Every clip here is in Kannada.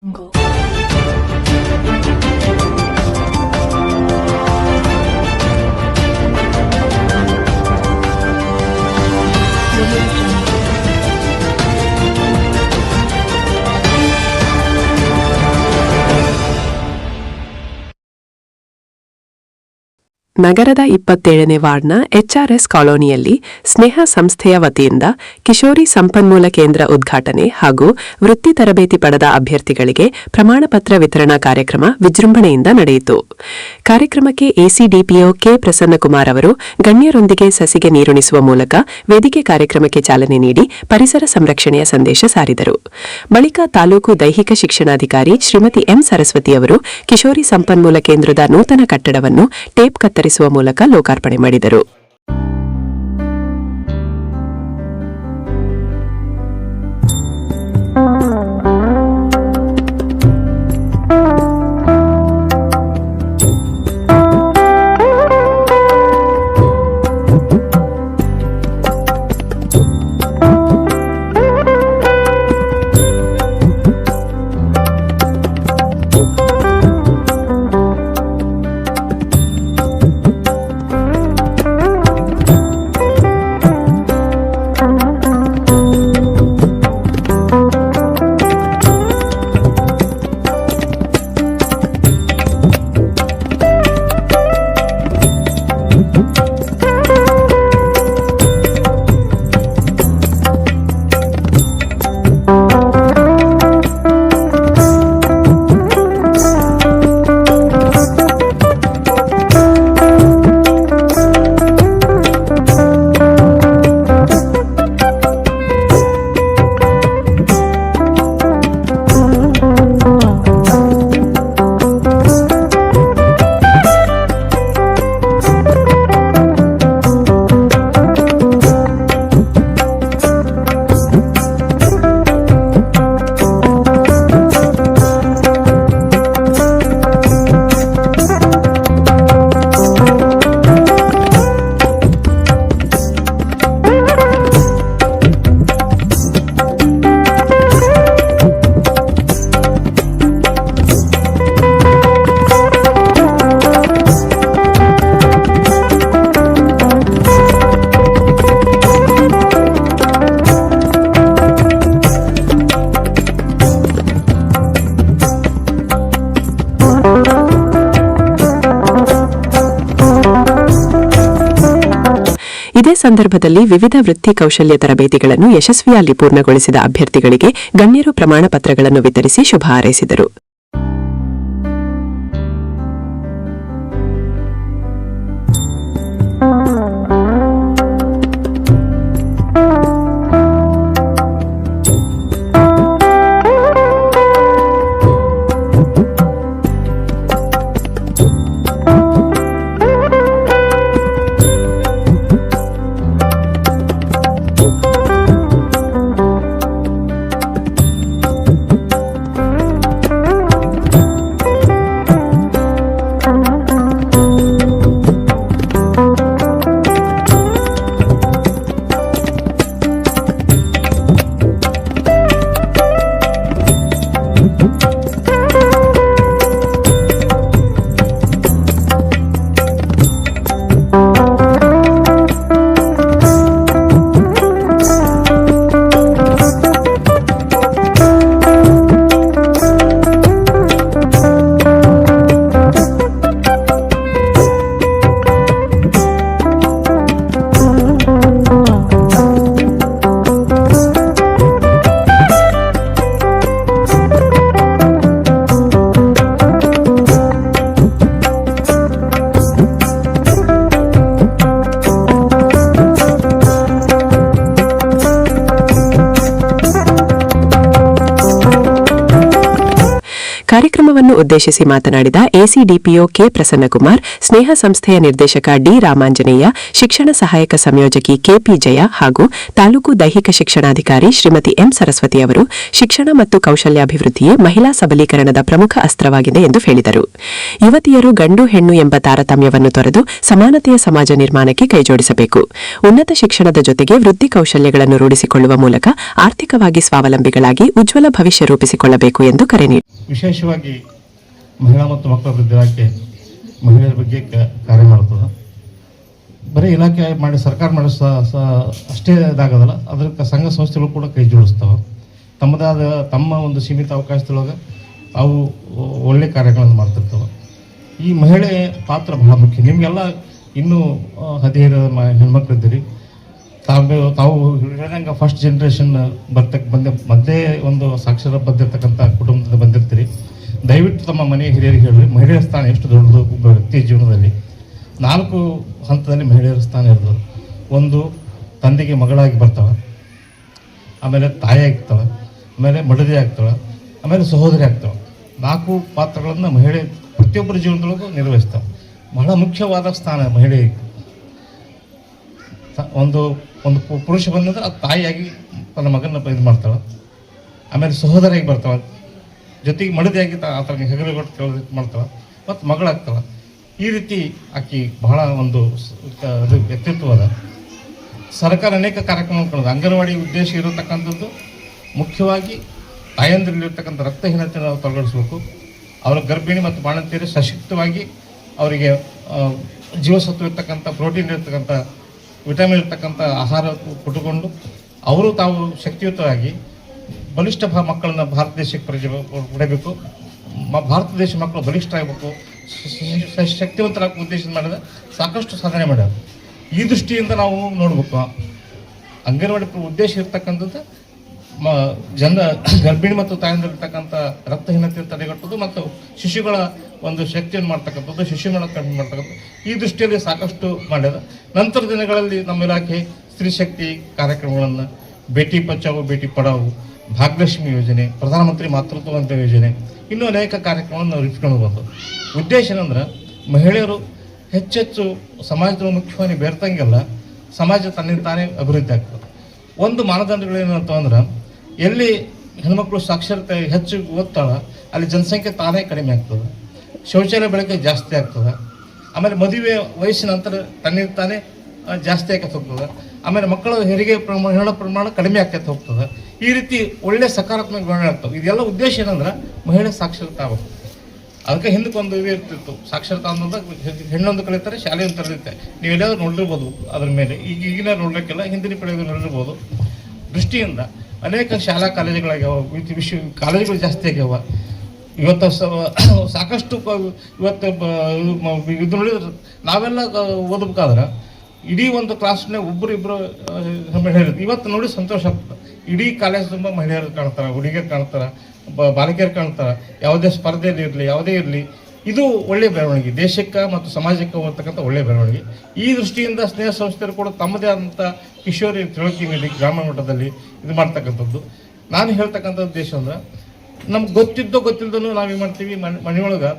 거. ನಗರದ 27ನೇ ವಾರ್ಡ್ನ HRS ಕಾಲೋನಿಯಲ್ಲಿ ಸ್ನೇಹ ಸಂಸ್ಥೆಯ ವತಿಯಿಂದ ಕಿಶೋರಿ ಸಂಪನ್ಮೂಲ ಕೇಂದ್ರ ಉದ್ಘಾಟನೆ ಹಾಗೂ ವೃತ್ತಿ ತರಬೇತಿ ಪಡೆದ ಅಭ್ಯರ್ಥಿಗಳಿಗೆ ಪ್ರಮಾಣಪತ್ರ ವಿತರಣಾ ಕಾರ್ಯಕ್ರಮ ವಿಜೃಂಭಣೆಯಿಂದ ನಡೆಯಿತು. ಕಾರ್ಯಕ್ರಮಕ್ಕೆ ಎಸಿಡಿಪಿಒ ಕೆ ಪ್ರಸನ್ನಕುಮಾರ್ ಅವರು ಗಣ್ಯರೊಂದಿಗೆ ಸಸಿಗೆ ನೀರುಣಿಸುವ ಮೂಲಕ ವೇದಿಕೆ ಕಾರ್ಯಕ್ರಮಕ್ಕೆ ಚಾಲನೆ ನೀಡಿ ಪರಿಸರ ಸಂರಕ್ಷಣೆಯ ಸಂದೇಶ ಸಾರಿದರು. ಬಳಿಕ ತಾಲೂಕು ದೈಹಿಕ ಶಿಕ್ಷಣಾಧಿಕಾರಿ ಶ್ರೀಮತಿ ಎಂ ಸರಸ್ವತಿ ಅವರು ಕಿಶೋರಿ ಸಂಪನ್ಮೂಲ ಕೇಂದ್ರದ ನೂತನ ಕಟ್ಟಡವನ್ನು ಟೇಪ್ ಕತ್ತರಿಸುವ ಮೂಲಕ ಲೋಕಾರ್ಪಣೆ ಮಾಡಿದರು. ಇದೇ ಸಂದರ್ಭದಲ್ಲಿ ವಿವಿಧ ವೃತ್ತಿ ಕೌಶಲ್ಯ ತರಬೇತಿಗಳನ್ನು ಯಶಸ್ವಿಯಾಗಿ ಪೂರ್ಣಗೊಳಿಸಿದ ಅಭ್ಯರ್ಥಿಗಳಿಗೆ ಗಣ್ಯರು ಪ್ರಮಾಣ ಪತ್ರಗಳನ್ನು ವಿತರಿಸಿ ಶುಭ ಹಾರೈಸಿದರು. ಕಾರ್ಯಕ್ರಮವನ್ನು ಉದ್ದೇಶಿಸಿ ಮಾತನಾಡಿದ ಎಸಿಡಿಪಿಒ ಕೆ ಪ್ರಸನ್ನಕುಮಾರ್, ಸ್ನೇಹ ಸಂಸ್ಥೆಯ ನಿರ್ದೇಶಕ ಡಿ ರಾಮಾಂಜನೇಯ, ಶಿಕ್ಷಣ ಸಹಾಯಕ ಸಂಯೋಜಕಿ ಕೆಪಿ ಜಯ ಹಾಗೂ ತಾಲೂಕು ದೈಹಿಕ ಶಿಕ್ಷಣಾಧಿಕಾರಿ ಶ್ರೀಮತಿ ಎಂ ಸರಸ್ವತಿ ಅವರು ಶಿಕ್ಷಣ ಮತ್ತು ಕೌಶಲ್ಯಾಭಿವೃದ್ಧಿಯೇ ಮಹಿಳಾ ಸಬಲೀಕರಣದ ಪ್ರಮುಖ ಅಸ್ತ್ರವಾಗಿದೆ ಎಂದು ಹೇಳಿದರು. ಯುವತಿಯರು ಗಂಡು ಹೆಣ್ಣು ಎಂಬ ತಾರತಮ್ಯವನ್ನು ತೊರೆದು ಸಮಾನತೆಯ ಸಮಾಜ ನಿರ್ಮಾಣಕ್ಕೆ ಕೈಜೋಡಿಸಬೇಕು. ಉನ್ನತ ಶಿಕ್ಷಣದ ಜೊತೆಗೆ ವೃತ್ತಿ ಕೌಶಲ್ಯಗಳನ್ನು ರೂಢಿಸಿಕೊಳ್ಳುವ ಮೂಲಕ ಆರ್ಥಿಕವಾಗಿ ಸ್ವಾವಲಂಬಿಗಳಾಗಿ ಉಜ್ವಲ ಭವಿಷ್ಯ ರೂಪಿಸಿಕೊಳ್ಳಬೇಕು ಎಂದು ಕರೆ ನೀಡಿದರು. ವಿಶೇಷವಾಗಿ ಮಹಿಳಾ ಮತ್ತು ಮಕ್ಕಳ ಅಭಿವೃದ್ಧಿ ಇಲಾಖೆ ಮಹಿಳೆಯರ ಬಗ್ಗೆ ಕಾರ್ಯ ಮಾಡುತ್ತದೆ. ಬರೀ ಇಲಾಖೆ ಮಾಡಿ ಸರ್ಕಾರ ಮಾಡಿ ಅಷ್ಟೇ ಇದಾಗೋದಲ್ಲ, ಅದಕ್ಕೆ ಸಂಘ ಸಂಸ್ಥೆಗಳು ಕೂಡ ಕೈ ಜೋಡಿಸ್ತಾವೆ. ತಮ್ಮ ಒಂದು ಸೀಮಿತ ಅವಕಾಶದೊಳಗೆ ಅವು ಒಳ್ಳೆ ಕಾರ್ಯಗಳನ್ನು ಮಾಡ್ತಿರ್ತವೆ. ಈ ಮಹಿಳೆ ಪಾತ್ರ ಬಹಳ ಮುಖ್ಯ. ನಿಮಗೆಲ್ಲ ಇನ್ನೂ 15 ಹೆಣ್ಮಕ್ಳಿದ್ದೀರಿ. ತಾವು ಹೇಳಿದಂಗೆ ಫಸ್ಟ್ ಜನ್ರೇಷನ್ ಮೊದಲೇ ಒಂದು ಸಾಕ್ಷರ ಬಂದಿರತಕ್ಕಂಥ ಕುಟುಂಬದಿಂದ ಬಂದಿರ್ತೀರಿ. ದಯವಿಟ್ಟು ತಮ್ಮ ಮನೆಯ ಹಿರಿಯರಿಗೆ ಹೇಳ್ರಿ, ಮಹಿಳೆಯರ ಸ್ಥಾನ ಎಷ್ಟು ದೊಡ್ಡದು ಒಬ್ಬ ವ್ಯಕ್ತಿಯ ಜೀವನದಲ್ಲಿ. 4 ಹಂತದಲ್ಲಿ ಮಹಿಳೆಯರ ಸ್ಥಾನ ಇರ್ತದೆ. ಒಂದು, ತಂದೆಗೆ ಮಗಳಾಗಿ ಬರ್ತಾಳೆ, ಆಮೇಲೆ ತಾಯಿ ಆಗ್ತಾಳೆ, ಆಮೇಲೆ ಮಡದಿ ಆಗ್ತಾಳೆ, ಆಮೇಲೆ ಸಹೋದರಿ ಆಗ್ತಾಳೆ. 4 ಪಾತ್ರಗಳನ್ನು ಮಹಿಳೆ ಪ್ರತಿಯೊಬ್ಬರ ಜೀವನದೊಳಗೂ ನಿರ್ವಹಿಸ್ತಾಳೆ. ಬಹಳ ಮುಖ್ಯವಾದ ಸ್ಥಾನ ಮಹಿಳೆಗೆ. ಒಂದು ಪುರುಷ ಬಂದಂದ್ರೆ ಅದು ತಾಯಿಯಾಗಿ ತನ್ನ ಮಗನ ಇದು ಮಾಡ್ತಾಳೆ, ಆಮೇಲೆ ಸಹೋದರಿಯಾಗಿ ಬರ್ತಾಳೆ, ಜೊತೆಗೆ ಮಡದಿಯಾಗಿ ಆತನಿಗೆ ಹೆಗಲುಗೊಟ್ಟು ಮಾಡ್ತಾಳೆ, ಮತ್ತು ಮಗಳಾಗ್ತಾಳೆ. ಈ ರೀತಿ ಆಕಿ ಬಹಳ ಒಂದು ವ್ಯಕ್ತಿತ್ವದ. ಸರ್ಕಾರ ಅನೇಕ ಕಾರ್ಯಕ್ರಮಗಳು ಅಂಗನವಾಡಿ ಉದ್ದೇಶ ಇರತಕ್ಕಂಥದ್ದು ಮುಖ್ಯವಾಗಿ ತಾಯಂದಿರಲ್ಲಿರ್ತಕ್ಕಂಥ ರಕ್ತಹೀನತೆ ನಾವು ತೊಲಗಿಸಬೇಕು. ಅವರ ಗರ್ಭಿಣಿ ಮತ್ತು ಬಾಣಂತಿಯರು ಸಶಕ್ತವಾಗಿ ಅವರಿಗೆ ಜೀವಸತ್ವ ಇರ್ತಕ್ಕಂಥ, ಪ್ರೋಟೀನ್ ಇರ್ತಕ್ಕಂಥ, ವಿಟಮಿನ್ ಇರ್ತಕ್ಕಂಥ ಆಹಾರ ಕೊಟ್ಟುಕೊಂಡು ಅವರು ತಾವು ಶಕ್ತಿಯುತವಾಗಿ ಬಲಿಷ್ಠ ಮಕ್ಕಳನ್ನ ಭಾರತ ದೇಶಕ್ಕೆ ಕೊಡಬೇಕು. ಭಾರತ ದೇಶ ಮಕ್ಕಳು ಬಲಿಷ್ಠ ಆಗಬೇಕು, ಶಕ್ತಿವಂತರಾಗ ಉದ್ದೇಶ ಮಾಡಿದ ಸಾಕಷ್ಟು ಸಾಧನೆ ಮಾಡ್ಯಾರ. ಈ ದೃಷ್ಟಿಯಿಂದ ನಾವು ನೋಡ್ಬೇಕು. ಅಂಗನವಾಡಿ ಉದ್ದೇಶ ಇರ್ತಕ್ಕಂಥದ್ದು ಗರ್ಭಿಣಿ ಮತ್ತು ತಾಯಂದಿರ್ತಕ್ಕಂಥ ರಕ್ತಹೀನತೆ ತಡೆಗಟ್ಟೋದು ಮತ್ತು ಶಿಶುಗಳ ಒಂದು ಶಕ್ತಿಯನ್ನು ಮಾಡ್ತಕ್ಕಂಥದ್ದು, ಶಿಶುಗಳ ಕಡಿಮೆ ಮಾಡ್ತಕ್ಕಂಥದ್ದು. ಈ ದೃಷ್ಟಿಯಲ್ಲಿ ಸಾಕಷ್ಟು ಮಾಡ್ಯದ. ನಂತರ ದಿನಗಳಲ್ಲಿ ನಮ್ಮ ಇಲಾಖೆ ಸ್ತ್ರೀ ಶಕ್ತಿ ಕಾರ್ಯಕ್ರಮಗಳನ್ನು, ಬೇಟಿ ಬಚಾವೋ ಬೇಟಿ ಪಡಾವೋ, ಭಾಗ್ಯಲಕ್ಷ್ಮಿ ಯೋಜನೆ, ಪ್ರಧಾನಮಂತ್ರಿ ಮಾತೃತ್ವ ವಂದನಾ ಯೋಜನೆ, ಇನ್ನೂ ಅನೇಕ ಕಾರ್ಯಕ್ರಮವನ್ನು ನಾವು ರೂಪಿಸ್ಕೊಂಡು ಬಂದು. ಉದ್ದೇಶ ಏನಂದ್ರೆ ಮಹಿಳೆಯರು ಹೆಚ್ಚೆಚ್ಚು ಸಮಾಜದ ಮುಖ್ಯವಾಗಿ ಬೇರ್ತಂಗೆಲ್ಲ ಸಮಾಜ ತನ್ನಿಂದ ತಾನೇ ಅಭಿವೃದ್ಧಿ ಆಗ್ತದೆ. ಒಂದು ಮಾನದಂಡಗಳೇನಂತಂದ್ರೆ, ಎಲ್ಲಿ ಹೆಣ್ಮಕ್ಳು ಸಾಕ್ಷರತೆ ಹೆಚ್ಚು ಓದ್ತಾಳ ಅಲ್ಲಿ ಜನಸಂಖ್ಯೆ ತಾನೇ ಕಡಿಮೆ ಆಗ್ತದೆ, ಶೌಚಾಲಯ ಬಳಕೆ ಜಾಸ್ತಿ ಆಗ್ತದೆ, ಆಮೇಲೆ ಮದುವೆ ವಯಸ್ಸಿನ ನಂತರ ತನ್ನಿಂದ ತಾನೇ ಜಾಸ್ತಿ ಆಕತ್ತೆ ಹೋಗ್ತದೆ, ಆಮೇಲೆ ಮಕ್ಕಳ ಹೆರಿಗೆ ಪ್ರಮಾಣ ಕಡಿಮೆ ಆಕತ್ತೆ ಹೋಗ್ತದೆ. ಈ ರೀತಿ ಒಳ್ಳೆ ಸಕಾರಾತ್ಮಕ ಬೆಳವಣಿಗೆ ಆಗ್ತವೆ. ಇದೆಲ್ಲ ಉದ್ದೇಶ ಏನಂದ್ರೆ ಮಹಿಳೆ ಸಾಕ್ಷರತೆ ಆಗಬೇಕು. ಅದಕ್ಕೆ ಹಿಂದಕ್ಕೆ ಒಂದು ಇದು ಇರ್ತಿತ್ತು, ಸಾಕ್ಷರತಾ ಅನ್ನೋದು ಹೆಣ್ಣೊಂದು ಕಲಿತಾರೆ, ಶಾಲೆ ಒಂದು ಕಲಿಯುತ್ತೆ. ನೀವೆಲ್ಲಾದ್ರೂ ನೋಡಿರ್ಬೋದು ಅದ್ರ ಮೇಲೆ. ಈಗಿನ ನೋಡ್ಲಿಕ್ಕೆಲ್ಲ ಹಿಂದಿನ ಪಡೆಯೋದು ನೋಡಿರ್ಬೋದು. ದೃಷ್ಟಿಯಿಂದ ಅನೇಕ ಶಾಲಾ ಕಾಲೇಜುಗಳಾಗ್ಯಾವ, ಕಾಲೇಜುಗಳು ಜಾಸ್ತಿ ಆಗ್ಯಾವ. ಇವತ್ತು ಸಾಕಷ್ಟು ಇವತ್ತು ಇದು ನೋಡಿದ್ರೆ ನಾವೆಲ್ಲ ಓದಬೇಕಾದ್ರೆ ಇಡೀ ಒಂದು ಕ್ಲಾಸ್ನಾಗ ಒಬ್ಬರು ಮಹಿಳೆಯರು. ಇವತ್ತು ನೋಡಿ ಸಂತೋಷ ಆಗ್ತದೆ. ಇಡೀ ಕಾಲೇಜ್ ತುಂಬ ಮಹಿಳೆಯರು ಕಾಣ್ತಾರೆ, ಹುಡುಗಿಯರು ಕಾಣ್ತಾರೆ, ಬಾಲಕಿಯರು ಕಾಣ್ತಾರೆ. ಯಾವುದೇ ಸ್ಪರ್ಧೆಯಲ್ಲಿ ಇರಲಿ, ಯಾವುದೇ ಇರಲಿ, ಇದು ಒಳ್ಳೆಯ ಬೆಳವಣಿಗೆ, ದೇಶಕ್ಕೆ ಮತ್ತು ಸಮಾಜಕ್ಕೆ ಹೋಗ್ತಕ್ಕಂಥ ಒಳ್ಳೆಯ ಬೆಳವಣಿಗೆ. ಈ ದೃಷ್ಟಿಯಿಂದ ಸ್ನೇಹ ಸಂಸ್ಥೆಗಳು ಕೂಡ ತಮ್ಮದೇ ಆದಂಥ ಕಿಶೋರಿ ತಿಳುವಳಿಕೆ ನೀಡಿ ಗ್ರಾಮೀಣ ಮಟ್ಟದಲ್ಲಿ ಇದು ಮಾಡ್ತಕ್ಕಂಥದ್ದು. ನಾನು ಹೇಳ್ತಕ್ಕಂಥ ಉದ್ದೇಶ ಅಂದ್ರೆ, ನಮ್ಗೆ ಗೊತ್ತಿಲ್ಲದೂ ನಾವೇನು ಮಾಡ್ತೀವಿ, ಮನೆಯೊಳಗೆ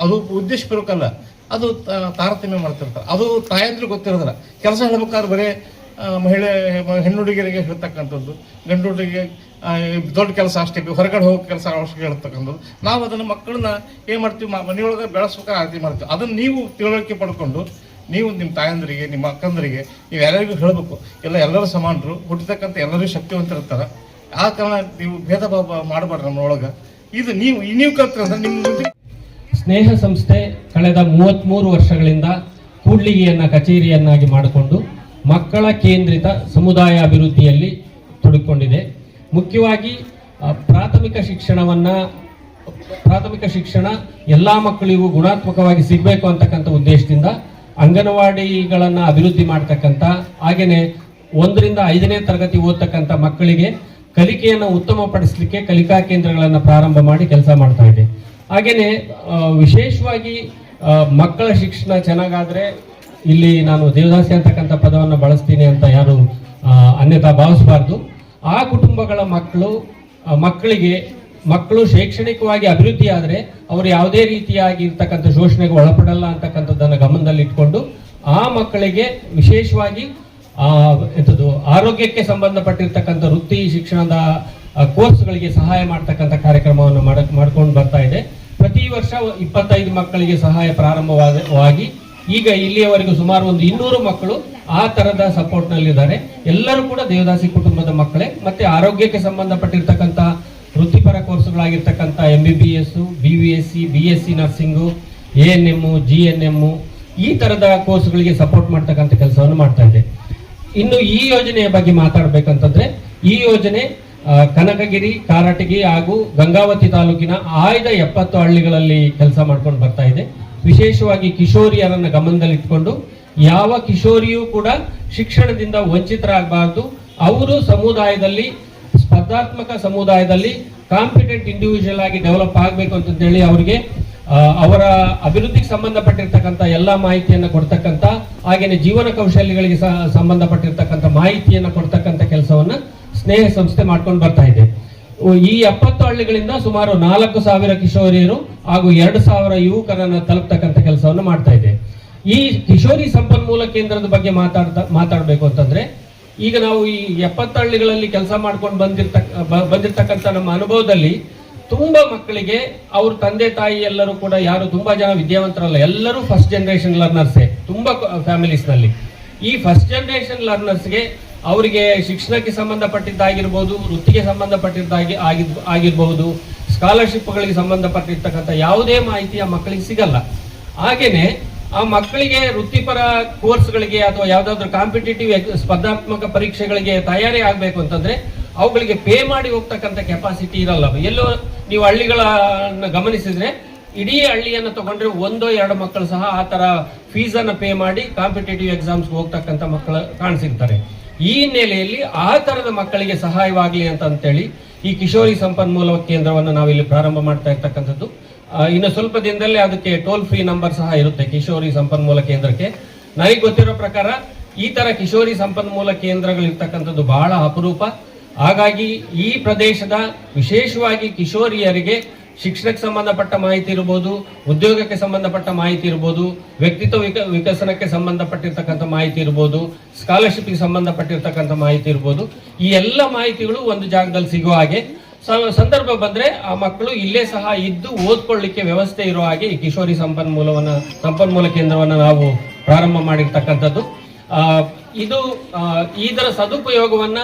ಅದು ಉದ್ದೇಶಪೂರ್ವಕಲ್ಲ, ಅದು ತಾರತಮ್ಯ ಮಾಡ್ತಿರ್ತಾರೆ. ಅದು ತಾಯಂದ್ರೆ ಗೊತ್ತಿರೋದಿಲ್ಲ. ಕೆಲಸ ಹೇಳ್ಬೇಕಾದ್ರೆ ಬರೀ ಹೆಣ್ಣು ಹುಡುಗಿಯರಿಗೆ ಹೇಳ್ತಕ್ಕಂಥದ್ದು, ಗಂಡು ಹುಡುಗಿಗೆ ದೊಡ್ಡ ಕೆಲಸ ಅಷ್ಟೇ, ಹೊರಗಡೆ ಹೋಗೋ ಕೆಲಸ ಅವಶ್ಯಕ ಹೇಳ್ತಕ್ಕಂಥದ್ದು. ನಾವು ಅದನ್ನು ಮಕ್ಕಳನ್ನ ಏನು ಮಾಡ್ತೀವಿ, ಮನೆಯೊಳಗೆ ಬೆಳೆಸ್ಬೇಕಾದ್ರೆ ಆರತಿ ಮಾಡ್ತೀವಿ. ಅದನ್ನು ನೀವು ತಿಳುವಳಿಕೆ ಪಡ್ಕೊಂಡು ನೀವು ನಿಮ್ಮ ತಾಯಂದರಿಗೆ, ನಿಮ್ಮ ಅಕ್ಕಂದರಿಗೆ ನೀವು ಎಲ್ಲರಿಗೂ ಹೇಳಬೇಕು. ಎಲ್ಲರೂ ಸಮಾನರು, ಹುಟ್ಟತಕ್ಕಂಥ ಎಲ್ಲರೂ ಶಕ್ತಿವಂತರಿರ್ತಾರೆ. ಆ ಕಾರಣ ನೀವು ಭೇದ ಭಾವ ಮಾಡಬಾರ್ದು ನಮ್ಮೊಳಗೆ. ಇದು ನೀವು ಕಲ್ತ್ರೆ ನಿಮ್ಮ ಸ್ನೇಹ ಸಂಸ್ಥೆ ಕಳೆದ 33 ವರ್ಷಗಳಿಂದ ಕೂಡ್ಲಿಗೆಯನ್ನು ಕಚೇರಿಯನ್ನಾಗಿ ಮಾಡಿಕೊಂಡು ಮಕ್ಕಳ ಕೇಂದ್ರಿತ ಸಮುದಾಯ ಅಭಿವೃದ್ಧಿಯಲ್ಲಿ ತೊಡಗಿಕೊಂಡಿದೆ. ಮುಖ್ಯವಾಗಿ ಪ್ರಾಥಮಿಕ ಶಿಕ್ಷಣ ಎಲ್ಲ ಮಕ್ಕಳಿಗೂ ಗುಣಾತ್ಮಕವಾಗಿ ಸಿಗಬೇಕು ಅಂತಕ್ಕಂಥ ಉದ್ದೇಶದಿಂದ ಅಂಗನವಾಡಿಗಳನ್ನು ಅಭಿವೃದ್ಧಿ ಮಾಡ್ತಕ್ಕಂಥ, ಹಾಗೆಯೇ 1 ರಿಂದ 5ನೇ ತರಗತಿ ಓದ್ತಕ್ಕಂಥ ಮಕ್ಕಳಿಗೆ ಕಲಿಕೆಯನ್ನು ಉತ್ತಮಪಡಿಸಲಿಕ್ಕೆ ಕಲಿಕಾ ಕೇಂದ್ರಗಳನ್ನು ಪ್ರಾರಂಭ ಮಾಡಿ ಕೆಲಸ ಮಾಡ್ತಾ ಇದೆ. ಹಾಗೆಯೇ ವಿಶೇಷವಾಗಿ ಮಕ್ಕಳ ಶಿಕ್ಷಣ ಚೆನ್ನಾಗಾದರೆ, ಇಲ್ಲಿ ನಾನು ದೇವದಾಸಿ ಅಂತಕ್ಕಂಥ ಪದವನ್ನು ಬಳಸ್ತೀನಿ ಅಂತ ಯಾರು ಅನ್ಯತಾ ಭಾವಿಸಬಾರ್ದು. ಆ ಕುಟುಂಬಗಳ ಮಕ್ಕಳಿಗೆ ಮಕ್ಕಳು ಶೈಕ್ಷಣಿಕವಾಗಿ ಅಭಿವೃದ್ಧಿ ಆದರೆ ಅವರು ಯಾವುದೇ ರೀತಿಯಾಗಿ ಇರ್ತಕ್ಕಂಥ ಶೋಷಣೆಗೆ ಒಳಪಡಲ್ಲ ಅಂತಕ್ಕಂಥದ್ದನ್ನು ಗಮನದಲ್ಲಿ ಇಟ್ಕೊಂಡು ಆ ಮಕ್ಕಳಿಗೆ ವಿಶೇಷವಾಗಿ ಆರೋಗ್ಯಕ್ಕೆ ಸಂಬಂಧಪಟ್ಟಿರ್ತಕ್ಕಂಥ ವೃತ್ತಿ ಶಿಕ್ಷಣದ ಕೋರ್ಸ್ಗಳಿಗೆ ಸಹಾಯ ಮಾಡ್ತಕ್ಕಂಥ ಕಾರ್ಯಕ್ರಮವನ್ನು ಮಾಡ್ಕೊಂಡು ಬರ್ತಾ ಇದೆ. ಪ್ರತಿ ವರ್ಷ 25 ಮಕ್ಕಳಿಗೆ ಸಹಾಯ ಪ್ರಾರಂಭವಾಗಿ ಈಗ ಇಲ್ಲಿಯವರೆಗೂ ಸುಮಾರು ಒಂದು 200 ಮಕ್ಕಳು ಆ ತರದ ಸಪೋರ್ಟ್ ನಲ್ಲಿದ್ದಾರೆ. ಎಲ್ಲರೂ ಕೂಡ ದೇವದಾಸಿ ಕುಟುಂಬದ ಮಕ್ಕಳೇ. ಮತ್ತೆ ಆರೋಗ್ಯಕ್ಕೆ ಸಂಬಂಧಪಟ್ಟಿರ್ತಕ್ಕಂಥ ವೃತ್ತಿಪರ ಕೋರ್ಸ್ಗಳಾಗಿರ್ತಕ್ಕಂಥ MBBS, BVSC, BSc nursing, ANM, GNM ಈ ತರದ ಕೋರ್ಸ್ಗಳಿಗೆ ಸಪೋರ್ಟ್ ಮಾಡ್ತಕ್ಕಂಥ ಕೆಲಸವನ್ನು ಮಾಡ್ತಾ ಇದೆ. ಇನ್ನು ಈ ಯೋಜನೆಯ ಬಗ್ಗೆ ಮಾತಾಡ್ಬೇಕಂತಂದ್ರೆ ಈ ಯೋಜನೆ ಕನಕಗಿರಿ, ಕಾರಟಗಿ ಹಾಗೂ ಗಂಗಾವತಿ ತಾಲೂಕಿನ ಆಯ್ದ 70 ಹಳ್ಳಿಗಳಲ್ಲಿ ಕೆಲಸ ಮಾಡ್ಕೊಂಡು ಬರ್ತಾ ಇದೆ. ವಿಶೇಷವಾಗಿ ಕಿಶೋರಿಯರನ್ನ ಗಮನದಲ್ಲಿಟ್ಕೊಂಡು ಯಾವ ಕಿಶೋರಿಯೂ ಕೂಡ ಶಿಕ್ಷಣದಿಂದ ವಂಚಿತರಾಗಬಾರದು, ಅವರು ಸಮುದಾಯದಲ್ಲಿ ಸ್ಪರ್ಧಾತ್ಮಕ ಸಮುದಾಯದಲ್ಲಿ ಕಾಂಪಿಟೆಂಟ್ ಇಂಡಿವಿಜುವಲ್ ಆಗಿ ಡೆವಲಪ್ ಆಗಬೇಕು ಅಂತೇಳಿ ಅವರಿಗೆ ಅವರ ಅಭಿವೃದ್ಧಿಗೆ ಸಂಬಂಧಪಟ್ಟಿರ್ತಕ್ಕಂಥ ಎಲ್ಲ ಮಾಹಿತಿಯನ್ನು ಕೊಡ್ತಕ್ಕಂಥ ಹಾಗೇನೆ ಜೀವನ ಕೌಶಲ್ಯಗಳಿಗೆ ಸಂಬಂಧಪಟ್ಟಿರ್ತಕ್ಕಂಥ ಮಾಹಿತಿಯನ್ನು ಕೊಡ್ತಕ್ಕಂಥ ಕೆಲಸವನ್ನ ಸ್ನೇಹ ಸಂಸ್ಥೆ ಮಾಡ್ಕೊಂಡು ಬರ್ತಾ ಇದೆ. ಈ 70 ಹಳ್ಳಿಗಳಿಂದ ಸುಮಾರು 4,000 ಕಿಶೋರಿಯರು ಹಾಗೂ 2,000 ಯುವಕರನ್ನ ತಲುಪ್ತಕ್ಕಂಥ ಕೆಲಸವನ್ನು ಮಾಡ್ತಾ ಇದೆ. ಈ ಕಿಶೋರಿ ಸಂಪನ್ಮೂಲ ಕೇಂದ್ರದ ಬಗ್ಗೆ ಮಾತಾಡಬೇಕು ಅಂತಂದ್ರೆ ಈಗ ನಾವು ಈ 70 ಹಳ್ಳಿಗಳಲ್ಲಿ ಕೆಲಸ ಮಾಡ್ಕೊಂಡು ಬಂದಿರ್ತಕ್ಕಂಥ ನಮ್ಮ ಅನುಭವದಲ್ಲಿ ತುಂಬಾ ಮಕ್ಕಳಿಗೆ ಅವ್ರ ತಂದೆ ತಾಯಿ ಎಲ್ಲರೂ ಕೂಡ ಯಾರು ತುಂಬಾ ಜನ ವಿದ್ಯಾವಂತರಲ್ಲ, ಎಲ್ಲರೂ ಫಸ್ಟ್ ಜನರೇಷನ್ ಲರ್ನರ್ಸೇ ತುಂಬಾ ಫ್ಯಾಮಿಲೀಸ್ ನಲ್ಲಿ. ಈ ಫಸ್ಟ್ ಜನರೇಷನ್ ಲರ್ನರ್ಸ್ಗೆ ಅವರಿಗೆ ಶಿಕ್ಷಣಕ್ಕೆ ಸಂಬಂಧಪಟ್ಟಿದ್ದಾಗಿರ್ಬೋದು, ವೃತ್ತಿಗೆ ಸಂಬಂಧಪಟ್ಟಿದ್ದಾಗಿರ್ಬಹುದು, ಸ್ಕಾಲರ್ಶಿಪ್ಗಳಿಗೆ ಸಂಬಂಧಪಟ್ಟಿರ್ತಕ್ಕಂಥ ಯಾವುದೇ ಮಾಹಿತಿ ಆ ಮಕ್ಕಳಿಗೆ ಸಿಗಲ್ಲ. ಹಾಗೇನೆ ಆ ಮಕ್ಕಳಿಗೆ ವೃತ್ತಿಪರ ಕೋರ್ಸ್ಗಳಿಗೆ ಅಥವಾ ಯಾವ್ದಾದ್ರು ಕಾಂಪಿಟೇಟಿವ್ ಸ್ಪರ್ಧಾತ್ಮಕ ಪರೀಕ್ಷೆಗಳಿಗೆ ತಯಾರಿ ಆಗ್ಬೇಕು ಅಂತಂದ್ರೆ ಅವುಗಳಿಗೆ ಪೇ ಮಾಡಿ ಹೋಗ್ತಕ್ಕಂಥ ಕೆಪಾಸಿಟಿ ಇರಲ್ಲ. ಎಲ್ಲೋ ನೀವು ಹಳ್ಳಿಗಳನ್ನ ಗಮನಿಸಿದ್ರೆ ಇಡೀ ಹಳ್ಳಿಯನ್ನು ತಗೊಂಡ್ರೆ 1-2 ಮಕ್ಕಳು ಸಹ ಆ ತರ ಫೀಸ್ ಅನ್ನ ಪೇ ಮಾಡಿ ಕಾಂಪಿಟೇಟಿವ್ ಎಕ್ಸಾಮ್ಸ್ ಹೋಗ್ತಕ್ಕಂಥ ಮಕ್ಕಳು ಕಾಣಿಸಿರ್ತಾರೆ. ಈ ಹಿನ್ನೆಲೆಯಲ್ಲಿ ಆ ತರದ ಮಕ್ಕಳಿಗೆ ಸಹಾಯವಾಗಲಿ ಅಂತೇಳಿ ಈ ಕಿಶೋರಿ ಸಂಪನ್ಮೂಲ ಕೇಂದ್ರವನ್ನು ನಾವಿಲ್ಲಿ ಪ್ರಾರಂಭ ಮಾಡ್ತಾ ಇರ್ತಕ್ಕಂಥದ್ದು. ಇನ್ನು ಸ್ವಲ್ಪ ದಿನದಲ್ಲಿ ಅದಕ್ಕೆ ಟೋಲ್ ಫ್ರೀ ನಂಬರ್ ಸಹ ಇರುತ್ತೆ ಕಿಶೋರಿ ಸಂಪನ್ಮೂಲ ಕೇಂದ್ರಕ್ಕೆ. ನನಗೆ ಗೊತ್ತಿರೋ ಪ್ರಕಾರ ಈ ತರ ಕಿಶೋರಿ ಸಂಪನ್ಮೂಲ ಕೇಂದ್ರಗಳಿರ್ತಕ್ಕಂಥದ್ದು ಬಹಳ ಅಪರೂಪ. ಹಾಗಾಗಿ ಈ ಪ್ರದೇಶದ ವಿಶೇಷವಾಗಿ ಕಿಶೋರಿಯರಿಗೆ ಶಿಕ್ಷಣಕ್ಕೆ ಸಂಬಂಧಪಟ್ಟ ಮಾಹಿತಿ ಇರ್ಬೋದು, ಉದ್ಯೋಗಕ್ಕೆ ಸಂಬಂಧಪಟ್ಟ ಮಾಹಿತಿ ಇರ್ಬೋದು, ವ್ಯಕ್ತಿತ್ವ ವಿಕಸನಕ್ಕೆ ಸಂಬಂಧಪಟ್ಟಿರ್ತಕ್ಕಂಥ ಮಾಹಿತಿ ಇರ್ಬೋದು, ಸ್ಕಾಲರ್ಶಿಪ್ಗೆ ಸಂಬಂಧಪಟ್ಟಿರ್ತಕ್ಕಂಥ ಮಾಹಿತಿ ಇರ್ಬೋದು, ಈ ಎಲ್ಲ ಮಾಹಿತಿಗಳು ಒಂದು ಜಾಗದಲ್ಲಿ ಸಿಗುವ ಹಾಗೆ ಸಂದರ್ಭ ಬಂದ್ರೆ ಆ ಮಕ್ಕಳು ಇಲ್ಲೇ ಸಹ ಇದ್ದು ಓದ್ಕೊಳ್ಳಿಕ್ಕೆ ವ್ಯವಸ್ಥೆ ಇರೋ ಹಾಗೆ ಈ ಕಿಶೋರಿ ಸಂಪನ್ಮೂಲ ಕೇಂದ್ರವನ್ನು ನಾವು ಪ್ರಾರಂಭ ಮಾಡಿರ್ತಕ್ಕಂಥದ್ದು. ಇದರ ಸದುಪಯೋಗವನ್ನ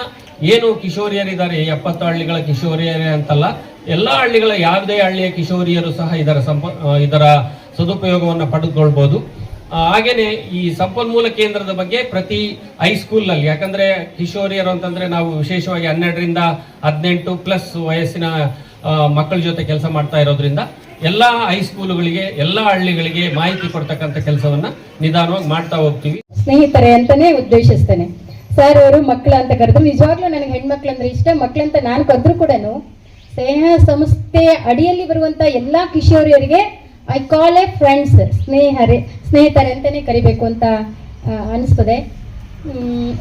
ಏನು ಕಿಶೋರಿಯರಿದ್ದಾರೆ 70 ಹಳ್ಳಿಗಳ ಕಿಶೋರಿಯರೇ ಅಂತಲ್ಲ, ಎಲ್ಲಾ ಹಳ್ಳಿಗಳ ಯಾವುದೇ ಹಳ್ಳಿಯ ಕಿಶೋರಿಯರು ಸಹ ಇದರ ಸದುಪಯೋಗವನ್ನು ಪಡೆದುಕೊಳ್ಬಹುದು. ಹಾಗೇನೆ ಈ ಸಂಪನ್ಮೂಲ ಕೇಂದ್ರದ ಬಗ್ಗೆ ಪ್ರತಿ ಹೈಸ್ಕೂಲ್ ನಲ್ಲಿ, ಯಾಕಂದ್ರೆ ಕಿಶೋರಿಯರು ಅಂತಂದ್ರೆ ನಾವು ವಿಶೇಷವಾಗಿ 12ರಿಂದ 18 ಪ್ಲಸ್ ವಯಸ್ಸಿನ ಮಕ್ಕಳ ಜೊತೆ ಕೆಲಸ ಮಾಡ್ತಾ ಇರೋದ್ರಿಂದ ಎಲ್ಲಾ ಹೈಸ್ಕೂಲುಗಳಿಗೆ ಎಲ್ಲಾ ಹಳ್ಳಿಗಳಿಗೆ ಮಾಹಿತಿ ಕೊಡ್ತಕ್ಕಂಥ ಕೆಲಸವನ್ನ ನಿಧಾನವಾಗಿ ಮಾಡ್ತಾ ಹೋಗ್ತೀವಿ. ಸ್ನೇಹಿತರೆ ಅಂತಾನೆ ಉದ್ದೇಶಿಸ್ತೇನೆ. ಸರ್ ಅವರು ಮಕ್ಕಳ ಅಂತ ಕರೆದ್ರು. ನಿಜವಾಗ್ಲೂ ನನಗೆ ಹೆಣ್ಮಕ್ಳು ಅಂದ್ರೆ ಇಷ್ಟ. ಮಕ್ಕಳಂತ ನಾನು ಕರೆದ್ರು ಕೂಡ ಸ್ನೇಹ ಸಂಸ್ಥೆ ಅಡಿಯಲ್ಲಿ ಬರುವಂತ ಎಲ್ಲಾ ಕಿಶೋರಿಯರಿಗೆ ಐ ಕಾಲ್ ಎ ಫ್ರೆಂಡ್ಸ್, ಸ್ನೇಹಿತರೆ ಅಂತಾನೆ ಕರಿಬೇಕು ಅಂತ ಅನಿಸ್ತದೆ.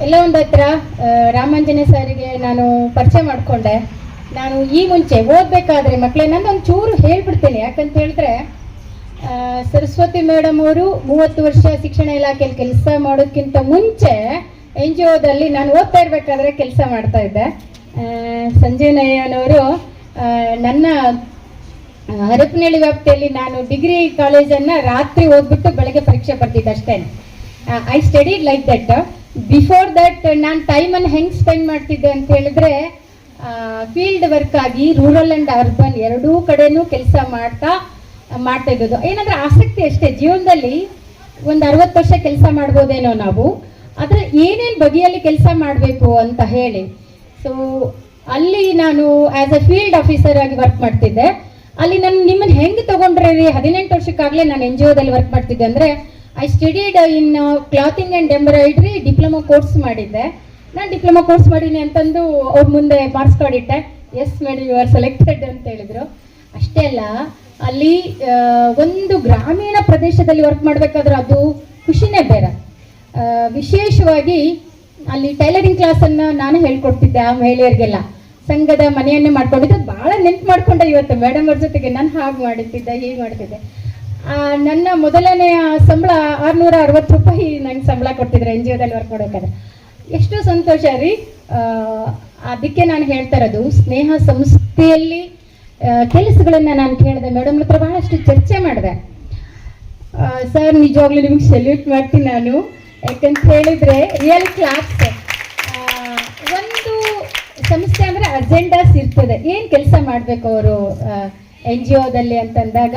ಎಲ್ಲ ಒಂದು ಹತ್ರ ರಾಮಾಂಜನೇ ಸರಿಗೆ ನಾನು ಪರಿಚಯ ಮಾಡ್ಕೊಂಡೆ. ನಾನು ಈ ಮುಂಚೆ ಓದ್ಬೇಕಾದ್ರೆ ಮಕ್ಕಳೇ ನಂದೊಂದು ಚೂರು ಹೇಳ್ಬಿಡ್ತೇನೆ. ಯಾಕಂತ ಹೇಳಿದ್ರೆ ಸರಸ್ವತಿ ಮೇಡಮ್ ಅವರು 30 ವರ್ಷ ಶಿಕ್ಷಣ ಇಲಾಖೆಯಲ್ಲಿ ಕೆಲಸ ಮಾಡೋದಕ್ಕಿಂತ ಮುಂಚೆ NGOದಲ್ಲಿ ನಾನು ಓದ್ತಾ ಇರ್ಬೇಕಾದ್ರೆ ಕೆಲಸ ಮಾಡ್ತಾ ಇದ್ದೆ. ಸಂಜೀವನಯ್ಯನವರು ನನ್ನ ಹರಪನಹಳ್ಳಿ ವ್ಯಾಪ್ತಿಯಲ್ಲಿ ನಾನು ಡಿಗ್ರಿ ಕಾಲೇಜನ್ನು ರಾತ್ರಿ ಓದ್ಬಿಟ್ಟು ಬೆಳಗ್ಗೆ ಪರೀಕ್ಷೆ ಬರ್ತಿದ್ದೆ ಅಷ್ಟೇ. I studied like that. Before that ನಾನು ಟೈಮನ್ನು ಹೆಂಗೆ ಸ್ಪೆಂಡ್ ಮಾಡ್ತಿದ್ದೆ ಅಂತ ಹೇಳಿದ್ರೆ ಫೀಲ್ಡ್ ವರ್ಕ್ ಆಗಿ ರೂರಲ್ ಆ್ಯಂಡ್ ಅರ್ಬನ್ ಎರಡೂ ಕಡೆನೂ ಕೆಲಸ ಮಾಡ್ತಾ ಇದ್ದದ್ದು. ಏನಂದ್ರೆ ಆಸಕ್ತಿ ಅಷ್ಟೇ. ಜೀವನದಲ್ಲಿ ಒಂದು 60 ವರ್ಷ ಕೆಲಸ ಮಾಡ್ಬೋದೇನೋ ನಾವು, ಆದರೆ ಏನೇನು ಬಗೆಯಲ್ಲಿ ಕೆಲಸ ಮಾಡಬೇಕು ಅಂತ ಹೇಳಿ. ಸೊ ಅಲ್ಲಿ ನಾನು ಆಸ್ ಎ ಫೀಲ್ಡ್ ಆಫೀಸರ್ ಆಗಿ ವರ್ಕ್ ಮಾಡ್ತಿದ್ದೆ. ಅಲ್ಲಿ ನಾನು ನಿಮ್ಮನ್ನು ಹೆಂಗೆ ತಗೊಂಡ್ರೆ 18 ವರ್ಷಕ್ಕಾಗಲೇ ನಾನು NGOದಲ್ಲಿ ವರ್ಕ್ ಮಾಡ್ತಿದ್ದೆ ಅಂದರೆ I studied in clothing and embroidery diploma course ಮಾಡಿದ್ದೆ. ನಾನು ಡಿಪ್ಲೊಮಾ ಕೋರ್ಸ್ ಮಾಡೀನಿ ಅಂತಂದು ಅವ್ರ ಮುಂದೆ ಮಾರ್ಕ್ಸ್ ಕಾರ್ಡ್ ಇಟ್ಟೆ. Yes madam you are selected ಅಂತ ಹೇಳಿದ್ರು. ಅಷ್ಟೇ ಅಲ್ಲ, ಅಲ್ಲಿ ಒಂದು ಗ್ರಾಮೀಣ ಪ್ರದೇಶದಲ್ಲಿ ವರ್ಕ್ ಮಾಡಬೇಕಾದ್ರೆ ಅದು ಖುಷಿನೇ ಬೇರೆ. ವಿಶೇಷವಾಗಿ ಅಲ್ಲಿ ಟೈಲರಿಂಗ್ ಕ್ಲಾಸನ್ನು ನಾನು ಹೇಳ್ಕೊಡ್ತಿದ್ದೆ ಆ ಮಹಿಳೆಯರಿಗೆಲ್ಲ. ಸಂಘದ ಮನೆಯನ್ನೇ ಮಾಡ್ಕೊಂಡಿದ್ದು. ಭಾಳ ನೆನ್ಪು ಮಾಡ್ಕೊಂಡೆ ಇವತ್ತು ಮೇಡಮ್ ಅವ್ರ ಜೊತೆಗೆ ನಾನು ಹಾಗೆ ಮಾಡುತ್ತಿದ್ದೆ, ಹೀಗೆ ಮಾಡ್ತಿದ್ದೆ. ನನ್ನ ಮೊದಲನೆಯ ಸಂಬಳ 660 ರೂಪಾಯಿ ನಂಗೆ ಸಂಬಳ ಕೊಡ್ತಿದ್ರು NGO ದಲ್ಲಿ ವರ್ಕ್ ಮಾಡಬೇಕಾದ್ರೆ. ಎಷ್ಟು ಸಂತೋಷ ರೀ. ಅದಕ್ಕೆ ನಾನು ಹೇಳ್ತಾ ಇರೋದು, ಸ್ನೇಹ ಸಂಸ್ಥೆಯಲ್ಲಿ ಕೆಲಸಗಳನ್ನ ನಾನು ಕೇಳಿದೆ, ಮೇಡಮ್ ಹತ್ರ ಬಹಳಷ್ಟು ಚರ್ಚೆ ಮಾಡಿದೆ. ಸರ್ ನಿಜವಾಗ್ಲೂ ನಿಮ್ಗೆ ಸೆಲ್ಯೂಟ್ ಮಾಡ್ತೀನಿ ನಾನು, ಯಾಕಂತ ಹೇಳಿದ್ರೆ ರಿಯಲ್ ಕ್ಲಾಸ್. ಒಂದು ಸಂಸ್ಥೆ ಅಂದ್ರೆ ಅಜೆಂಡಾಸ್ ಇರ್ತದೆ, ಏನ್ ಕೆಲಸ ಮಾಡ್ಬೇಕು ಅವರು NGOದಲ್ಲಿ ಅಂತಂದಾಗ,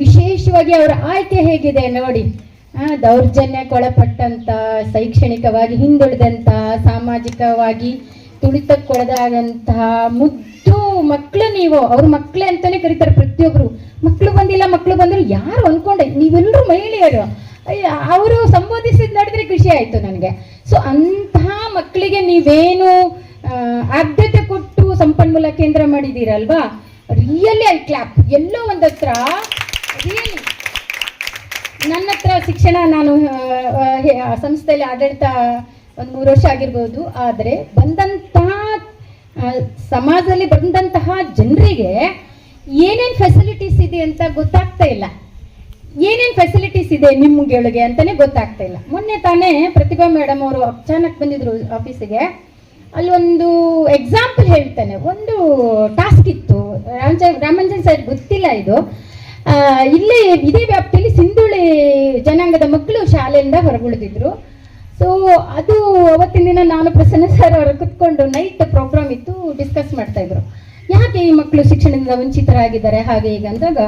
ವಿಶೇಷವಾಗಿ ಅವರ ಆಯ್ಕೆ ಹೇಗಿದೆ ನೋಡಿ. ದೌರ್ಜನ್ಯಕ್ಕೊಳಪಟ್ಟಂತ, ಶೈಕ್ಷಣಿಕವಾಗಿ ಹಿಂದುಳಿದಂತ, ಸಾಮಾಜಿಕವಾಗಿ ತುಳಿತಕ್ಕೊಳಗಾದಂತಹ ಮುದ್ದು ಮಕ್ಕಳು, ನೀವು ಅವ್ರ ಮಕ್ಕಳೇ ಅಂತಾನೆ ಕರೀತಾರೆ ಪ್ರತಿಯೊಬ್ರು. ಮಕ್ಕಳು ಬಂದಿಲ್ಲ, ಮಕ್ಕಳು ಬಂದ್ರು ಯಾರು ಅನ್ಕೊಂಡೆ, ನೀವೆಲ್ಲರೂ ಮಹಿಳೆಯರು. ಅವರು ಸಂಬೋಧಿಸಿದ್ ನೋಡಿದ್ರೆ ಖುಷಿ ಆಯ್ತು ನನಗೆ. ಸೊ ಅಂತಹ ಮಕ್ಕಳಿಗೆ ನೀವೇನು ಆದ್ಯತೆ ಕೊಟ್ಟು ಸಂಪನ್ಮೂಲ ಕೇಂದ್ರ ಮಾಡಿದ್ದೀರಲ್ವಾ, ರಿಯಲಿ ಐ ಕ್ಲಾಪ್. ಎಲ್ಲೋ ಒಂದತ್ರ ರಿಯಲಿ ನನ್ನ ಹತ್ರ ಶಿಕ್ಷಣ, ನಾನು ಸಂಸ್ಥೆಯಲ್ಲಿ ಆಡಳಿತ ಒಂದು 3 ವರ್ಷ ಆಗಿರ್ಬೋದು, ಆದರೆ ಬಂದಂತಹ ಸಮಾಜದಲ್ಲಿ ಬಂದಂತಹ ಜನರಿಗೆ ಏನೇನು ಫೆಸಿಲಿಟೀಸ್ ಇದೆ ಅಂತ ಗೊತ್ತಾಗ್ತಾ ಇಲ್ಲ. ಏನೇನು ಫೆಸಿಲಿಟೀಸ್ ಇದೆ ನಿಮ್ಗಳಿಗೆ ಅಂತಾನೆ ಗೊತ್ತಾಗ್ತಾ ಇಲ್ಲ. ಮೊನ್ನೆ ತಾನೇ ಪ್ರತಿಭಾ ಮೇಡಮ್ ಅವರು ಅಚಾನಕ್ ಬಂದಿದ್ರು ಆಫೀಸಿಗೆ. ಅಲ್ಲೊಂದು ಎಕ್ಸಾಂಪಲ್ ಹೇಳ್ತಾನೆ. ಒಂದು ಟಾಸ್ಕ್ ಇತ್ತು, ರಾಮಂಜನ್ ಸರ್ ಗೊತ್ತಿಲ್ಲ ಇದು, ಇಲ್ಲೇ ಇದೇ ವ್ಯಾಪ್ತಿಯಲ್ಲಿ ಸಿಂಧುಳಿ ಜನಾಂಗದ ಮಕ್ಕಳು ಶಾಲೆಯಿಂದ ಹೊರಗುಳಿದಿದ್ರು. ಸೊ ಅದು ಅವತ್ತಿನ ದಿನ ನಾನು ಪ್ರಸನ್ನ ಸರ್ ಅವರು ಕುತ್ಕೊಂಡು ನೈಟ್ ಪ್ರೋಗ್ರಾಮ್ ಇತ್ತು, ಡಿಸ್ಕಸ್ ಮಾಡ್ತಾ ಇದ್ರು. ಯಾಕೆ ಈ ಮಕ್ಕಳು ಶಿಕ್ಷಣದಿಂದ ವಂಚಿತರಾಗಿದ್ದಾರೆ ಹಾಗೆ ಈಗ ಅಂದಾಗ,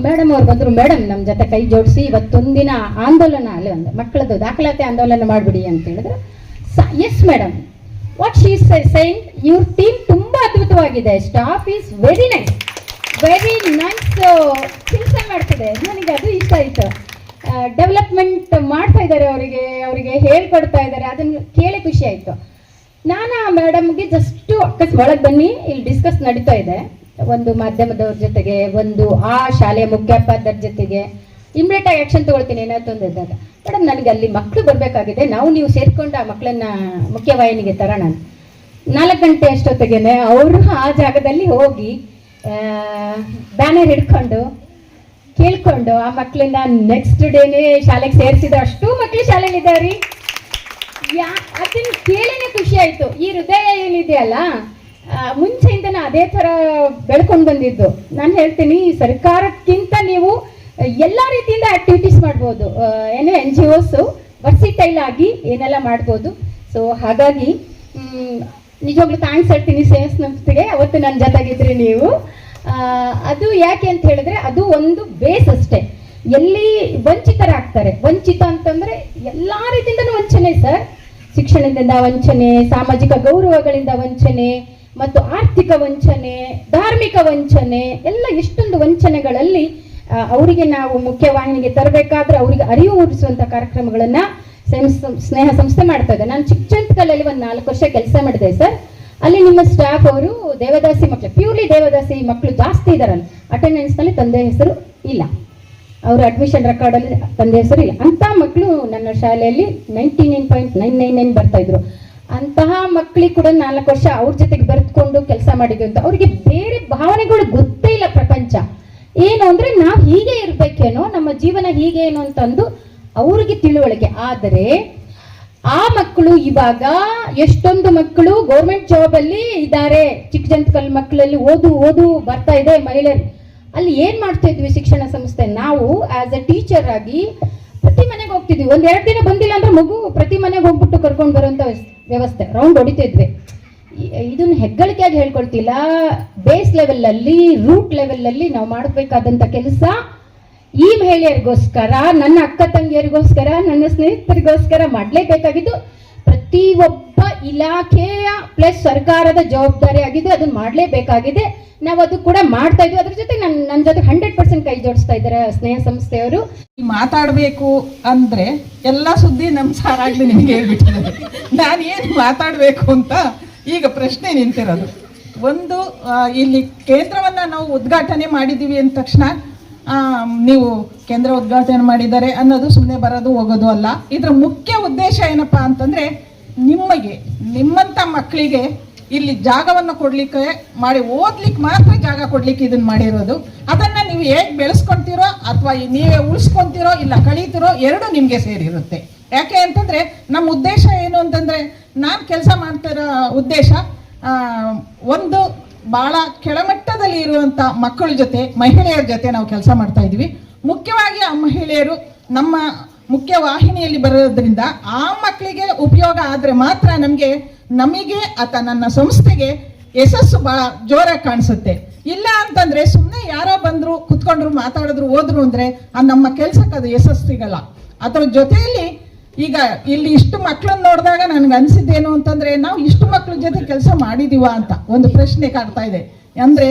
ಮೇಡಮ್ ಅವ್ರು ಬಂದರು. ಮೇಡಮ್ ನಮ್ಮ ಜೊತೆ ಕೈ ಜೋಡಿಸಿ ಇವತ್ತೊಂದಿನ ಆಂದೋಲನ, ಅಲ್ಲಿ ಒಂದು ಮಕ್ಕಳದ್ದು ದಾಖಲಾತಿ ಆಂದೋಲನ ಮಾಡಿಬಿಡಿ ಅಂತ ಹೇಳಿದ್ರು. Yes madam, what she is saying, ಇವ್ರ ಟೀಮ್ ತುಂಬಾ ಅದ್ಭುತವಾಗಿದೆ, ಸ್ಟಾಫ್ ಈಸ್ ವೆರಿ ನೈಸ್ ಕೆಲಸ ಮಾಡ್ತಿದೆ. ನನಗೆ ಅದು ಇಷ್ಟ ಆಯಿತು. ಡೆವಲಪ್ಮೆಂಟ್ ಮಾಡ್ತಾ ಇದ್ದಾರೆ, ಅವರಿಗೆ ಹೇಳ್ಕೊಡ್ತಾ ಇದ್ದಾರೆ, ಅದನ್ನು ಕೇಳಿ ಖುಷಿ ಆಯಿತು. ನಾನು ಆ ಮೇಡಮ್ಗೆ ಜಸ್ಟ್ ಒಳಗೆ ಬನ್ನಿ, ಇಲ್ಲಿ ಡಿಸ್ಕಸ್ ನಡೀತಾ ಇದೆ, ಒಂದು ಮಾಧ್ಯಮದವ್ರ ಜೊತೆಗೆ, ಒಂದು ಆ ಶಾಲೆಯ ಮುಖ್ಯೋಪಾಧ್ಯಾಯರ ಜೊತೆಗೆ ಇಮಿಡಿಯೇಟ್ ಆಗಿ ಆಕ್ಷನ್ ತಗೊಳ್ತೀನಿ ಏನಾಯ್ತು ಅಂದಿದ್ದಾಗ, ಮೇಡಮ್ ನನಗೆ ಅಲ್ಲಿ ಮಕ್ಕಳು ಬರಬೇಕಾಗಿದೆ, ನೀವು ಸೇರ್ಕೊಂಡು ಆ ಮಕ್ಕಳನ್ನ ಮುಖ್ಯವಾಹಿನಿಗೆ ತರೋಣ. 4 ಗಂಟೆ ಅಷ್ಟೊತ್ತಿಗೆ ಅವರು ಆ ಜಾಗದಲ್ಲಿ ಹೋಗಿ ಬ್ಯಾನರ್ ಹಿಡ್ಕೊಂಡು ಕೇಳ್ಕೊಂಡು ಆ ಮಕ್ಕಳನ್ನ ನೆಕ್ಸ್ಟ್ ಡೇನೇ ಶಾಲೆಗೆ ಸೇರಿಸಿದ್ರು. ಅಷ್ಟು ಮಕ್ಕಳು ಶಾಲೆಯಲ್ಲಿದ್ದಾರೆ. ಅದನ್ನ ಕೇಳಿನೇ ಖುಷಿ ಆಯ್ತು. ಈ ಹೃದಯ ಏನಿದೆಯಲ್ಲ, ಮುಂಚೆಯಿಂದನೇ ಅದೇ ತರ ಬೆಳ್ಕೊಂಡು ಬಂದಿದ್ದು. ನಾನು ಹೇಳ್ತೀನಿ, ಸರ್ಕಾರಕ್ಕಿಂತ ನೀವು ಎಲ್ಲ ರೀತಿಯಿಂದ ಆಕ್ಟಿವಿಟೀಸ್ ಮಾಡ್ಬೋದು, ಏನು NGOs ವರ್ಸಿಟೈಲ್ ಆಗಿ ಏನೆಲ್ಲ ಮಾಡ್ಬೋದು. ಸೊ ಹಾಗಾಗಿ ನಿಜವಾಗ್ಲೂ ಥ್ಯಾಂಕ್ಸ್ ಹೇಳ್ತೀನಿ ಸೇಲ್ಸ್ ಸಂಸ್ಥೆಗೆ, ಅವತ್ತು ನನ್ನ ಜೊತೆಗಿದ್ರಿ ನೀವು. ಅದು ಯಾಕೆ ಅಂತ ಹೇಳಿದ್ರೆ, ಅದು ಒಂದು ಬೇಸ್ ಅಷ್ಟೇ. ಎಲ್ಲಿ ವಂಚಿತರಾಗ್ತಾರೆ, ವಂಚಿತ ಅಂತಂದ್ರೆ ಎಲ್ಲಾ ರೀತಿಯಿಂದನೂ ವಂಚನೆ ಸರ್. ಶಿಕ್ಷಣದಿಂದ ವಂಚನೆ, ಸಾಮಾಜಿಕ ಗೌರವಗಳಿಂದ ವಂಚನೆ, ಮತ್ತು ಆರ್ಥಿಕ ವಂಚನೆ, ಧಾರ್ಮಿಕ ವಂಚನೆ, ಎಲ್ಲ ಎಷ್ಟೊಂದು ವಂಚನೆಗಳಲ್ಲಿ ಅವರಿಗೆ ನಾವು ಮುಖ್ಯವಾಹಿನಿಗೆ ತರಬೇಕಾದ್ರೆ ಅವರಿಗೆ ಅರಿವು ಮೂಡಿಸುವಂತ ಕಾರ್ಯಕ್ರಮಗಳನ್ನ ಸ್ನೇಹ ಸಂಸ್ಥೆ ಮಾಡ್ತಾ ಇದೆ. ನಾನು ಚಿಕ್ಕಚಂತಕಲ್ಲಲ್ಲಿ ಒಂದು 4 ವರ್ಷ ಕೆಲಸ ಮಾಡಿದೆ ಸರ್. ಅಲ್ಲಿ ನಿಮ್ಮ ಸ್ಟಾಫ್ ಅವರು ದೇವದಾಸಿ ಮಕ್ಕಳು, ಪ್ಯೂರ್ಲಿ ದೇವದಾಸಿ ಮಕ್ಕಳು ಜಾಸ್ತಿ ಇದಾರಲ್ಲ, ಅಟೆಂಡೆನ್ಸ್ ನಲ್ಲಿ ತಂದೆ ಹೆಸರು ಇಲ್ಲ, ಅವರು ಅಡ್ಮಿಷನ್ ರೆಕಾರ್ಡ್ ಅಲ್ಲಿ ತಂದೆ ಹೆಸರು ಇಲ್ಲ. ಅಂತ ಮಕ್ಕಳು ನನ್ನ ಶಾಲೆಯಲ್ಲಿ 99.999 ಬರ್ತಾ ಇದ್ರು. ಅಂತಹ ಮಕ್ಕಳಿಗೆ ಕೂಡ 4 ವರ್ಷ ಅವ್ರ ಜೊತೆಗೆ ಬರೆದುಕೊಂಡು ಕೆಲಸ ಮಾಡಿದ್ವಿ ಅಂತ. ಅವ್ರಿಗೆ ಬೇರೆ ಭಾವನೆಗಳು ಗೊತ್ತೇ ಇಲ್ಲ. ಪ್ರಪಂಚ ಏನು ಅಂದ್ರೆ ನಾವು ಹೀಗೆ ಇರ್ಬೇಕೇನೋ, ನಮ್ಮ ಜೀವನ ಹೀಗೆ ಏನೋ ಅಂತಂದು ಅವ್ರಿಗೆ ತಿಳುವಳಿಕೆ. ಆದರೆ ಆ ಮಕ್ಕಳು ಇವಾಗ ಎಷ್ಟೊಂದು ಮಕ್ಕಳು ಗೌರ್ಮೆಂಟ್ ಜಾಬ್ ಅಲ್ಲಿ ಇದ್ದಾರೆ. ಚಿಕ್ಕಜಂತಕಲ್ ಮಕ್ಕಳಲ್ಲಿ ಓದು ಬರ್ತಾ ಇದೆ ಮಹಿಳೆಯರು. ಅಲ್ಲಿ ಏನ್ ಮಾಡ್ತಾ ಇದ್ವಿ ಶಿಕ್ಷಣ ಸಂಸ್ಥೆ, ನಾವು ಆಸ್ ಎ ಟೀಚರ್ ಆಗಿ ಪ್ರತಿ ಮನೆಗೆ ಹೋಗ್ತಿದ್ವಿ. 1-2 ದಿನ ಬಂದಿಲ್ಲ ಅಂದ್ರೆ ಮಗು ಪ್ರತಿ ಮನೆಗೆ ಹೋಗ್ಬಿಟ್ಟು ಕರ್ಕೊಂಡು ಬರುವಂತ ವ್ಯವಸ್ಥೆ, ರೌಂಡ್ ಹೊಡಿತಿದ್ವಿ. ಇದನ್ನ ಹೆಗ್ಗಳಿಕೆಯಾಗಿ ಹೇಳ್ಕೊಳ್ತಿಲ್ಲ. ಬೇಸ್ ಲೆವೆಲ್ ಅಲ್ಲಿ, ರೂಟ್ ಲೆವೆಲ್ ಅಲ್ಲಿ ನಾವು ಮಾಡಬೇಕಾದಂತ ಕೆಲಸ ಈ ಮಹಿಳೆಯರಿಗೋಸ್ಕರ, ನನ್ನ ಅಕ್ಕ ತಂಗಿಯರಿಗೋಸ್ಕರ, ನನ್ನ ಸ್ನೇಹಿತರಿಗೋಸ್ಕರ ಮಾಡಲೇಬೇಕಾಗಿದ್ದು ಪ್ರತಿಯೊಬ್ಬ ಇಲಾಖೆಯ ಪ್ಲಸ್ ಸರ್ಕಾರದ ಜವಾಬ್ದಾರಿ ಆಗಿದೆ. ಅದನ್ನ ಮಾಡಲೇಬೇಕಾಗಿದೆ. ನಾವು ಅದು ಕೂಡ ಮಾಡ್ತಾ ಇದ್ವಿ. ಅದ್ರ ಜೊತೆ ನನ್ನ ಜೊತೆ 100% ಕೈ ಜೋಡಿಸ್ತಾ ಇದ್ದಾರೆ ಸ್ನೇಹ ಸಂಸ್ಥೆಯವರು. ಮಾತಾಡಬೇಕು ಅಂದ್ರೆ ಎಲ್ಲ ಸುದ್ದಿ ನಮ್ಮ ಸಾರಾಗ್ಲಿ ನಿಮಗೆ ಹೇಳ್ಬಿಟ್ಟಿದ್ದಾರೆ. ನಾನು ಏನು ಮಾತಾಡಬೇಕು ಅಂತ ಈಗ ಪ್ರಶ್ನೆ ನಿಂತಿರೋದು. ಒಂದು, ಇಲ್ಲಿ ಕೇಂದ್ರವನ್ನ ನಾವು ಉದ್ಘಾಟನೆ ಮಾಡಿದ್ದೀವಿ ಅಂದ ತಕ್ಷಣ ನೀವು ಕೇಂದ್ರ ಉದ್ಘಾಟನೆ ಮಾಡಿದ್ದಾರೆ ಅನ್ನೋದು ಸುಮ್ಮನೆ ಬರೋದು ಹೋಗೋದು ಅಲ್ಲ. ಇದರ ಮುಖ್ಯ ಉದ್ದೇಶ ಏನಪ್ಪಾ ಅಂತಂದ್ರೆ, ನಿಮ್ಮಂಥ ಮಕ್ಕಳಿಗೆ ಇಲ್ಲಿ ಜಾಗವನ್ನು ಕೊಡ್ಲಿಕ್ಕೆ ಮಾಡಿ ಓದ್ಲಿಕ್ಕೆ ಮಾತ್ರ ಜಾಗ ಕೊಡ್ಲಿಕ್ಕೆ ಇದನ್ನ ಮಾಡಿರೋದು. ಅದನ್ನ ನೀವು ಹೇಗೆ ಬೆಳೆಸ್ಕೊಂತೀರೋ ಅಥವಾ ನೀವೇ ಉಳಿಸ್ಕೊಂತೀರೋ ಇಲ್ಲ ಕಳೀತಿರೋ ಎರಡು ನಿಮ್ಗೆ ಸೇರಿರುತ್ತೆ. ಯಾಕೆ ಅಂತಂದ್ರೆ ನಮ್ಮ ಉದ್ದೇಶ ಏನು ಅಂತಂದ್ರೆ, ನಾನು ಕೆಲಸ ಮಾಡ್ತಿರೋ ಉದ್ದೇಶ ಒಂದು ಬಹಳ ಕೆಳಮಟ್ಟದಲ್ಲಿ ಇರುವಂತ ಮಕ್ಕಳ ಜೊತೆ, ಮಹಿಳೆಯರ ಜೊತೆ ನಾವು ಕೆಲಸ ಮಾಡ್ತಾ ಇದೀವಿ. ಮುಖ್ಯವಾಗಿ ಆ ಮಹಿಳೆಯರು ನಮ್ಮ ಮುಖ್ಯ ವಾಹಿನಿಯಲ್ಲಿ ಬರೋದ್ರಿಂದ ಆ ಮಕ್ಕಳಿಗೆ ಉಪಯೋಗ ಆದ್ರೆ ಮಾತ್ರ ನಮಗೆ ಅಥವಾ ನನ್ನ ಸಂಸ್ಥೆಗೆ ಯಶಸ್ಸು ಬಹಳ ಜೋರಾಗಿ ಕಾಣಿಸುತ್ತೆ. ಇಲ್ಲ ಅಂತಂದ್ರೆ ಸುಮ್ಮನೆ ಯಾರೋ ಬಂದ್ರು ಕುತ್ಕೊಂಡ್ರು ಮಾತಾಡಿದ್ರು ಹೋದ್ರು ಅಂದ್ರೆ ನಮ್ಮ ಕೆಲ್ಸಕ್ಕೆ ಅದು ಯಶಸ್ಸು ಸಿಗಲ್ಲ. ಅದ್ರ ಜೊತೆಯಲ್ಲಿ ಈಗ ಇಲ್ಲಿ ಇಷ್ಟು ಮಕ್ಕಳನ್ನ ನೋಡಿದಾಗ ನನ್ಗೆ ಅನ್ಸಿದ್ದೇನು ಅಂತಂದ್ರೆ, ನಾವು ಇಷ್ಟು ಮಕ್ಕಳ ಜೊತೆ ಕೆಲಸ ಮಾಡಿದೀವ ಅಂತ ಒಂದು ಪ್ರಶ್ನೆ ಕಾಡ್ತಾ ಇದೆ. ಅಂದ್ರೆ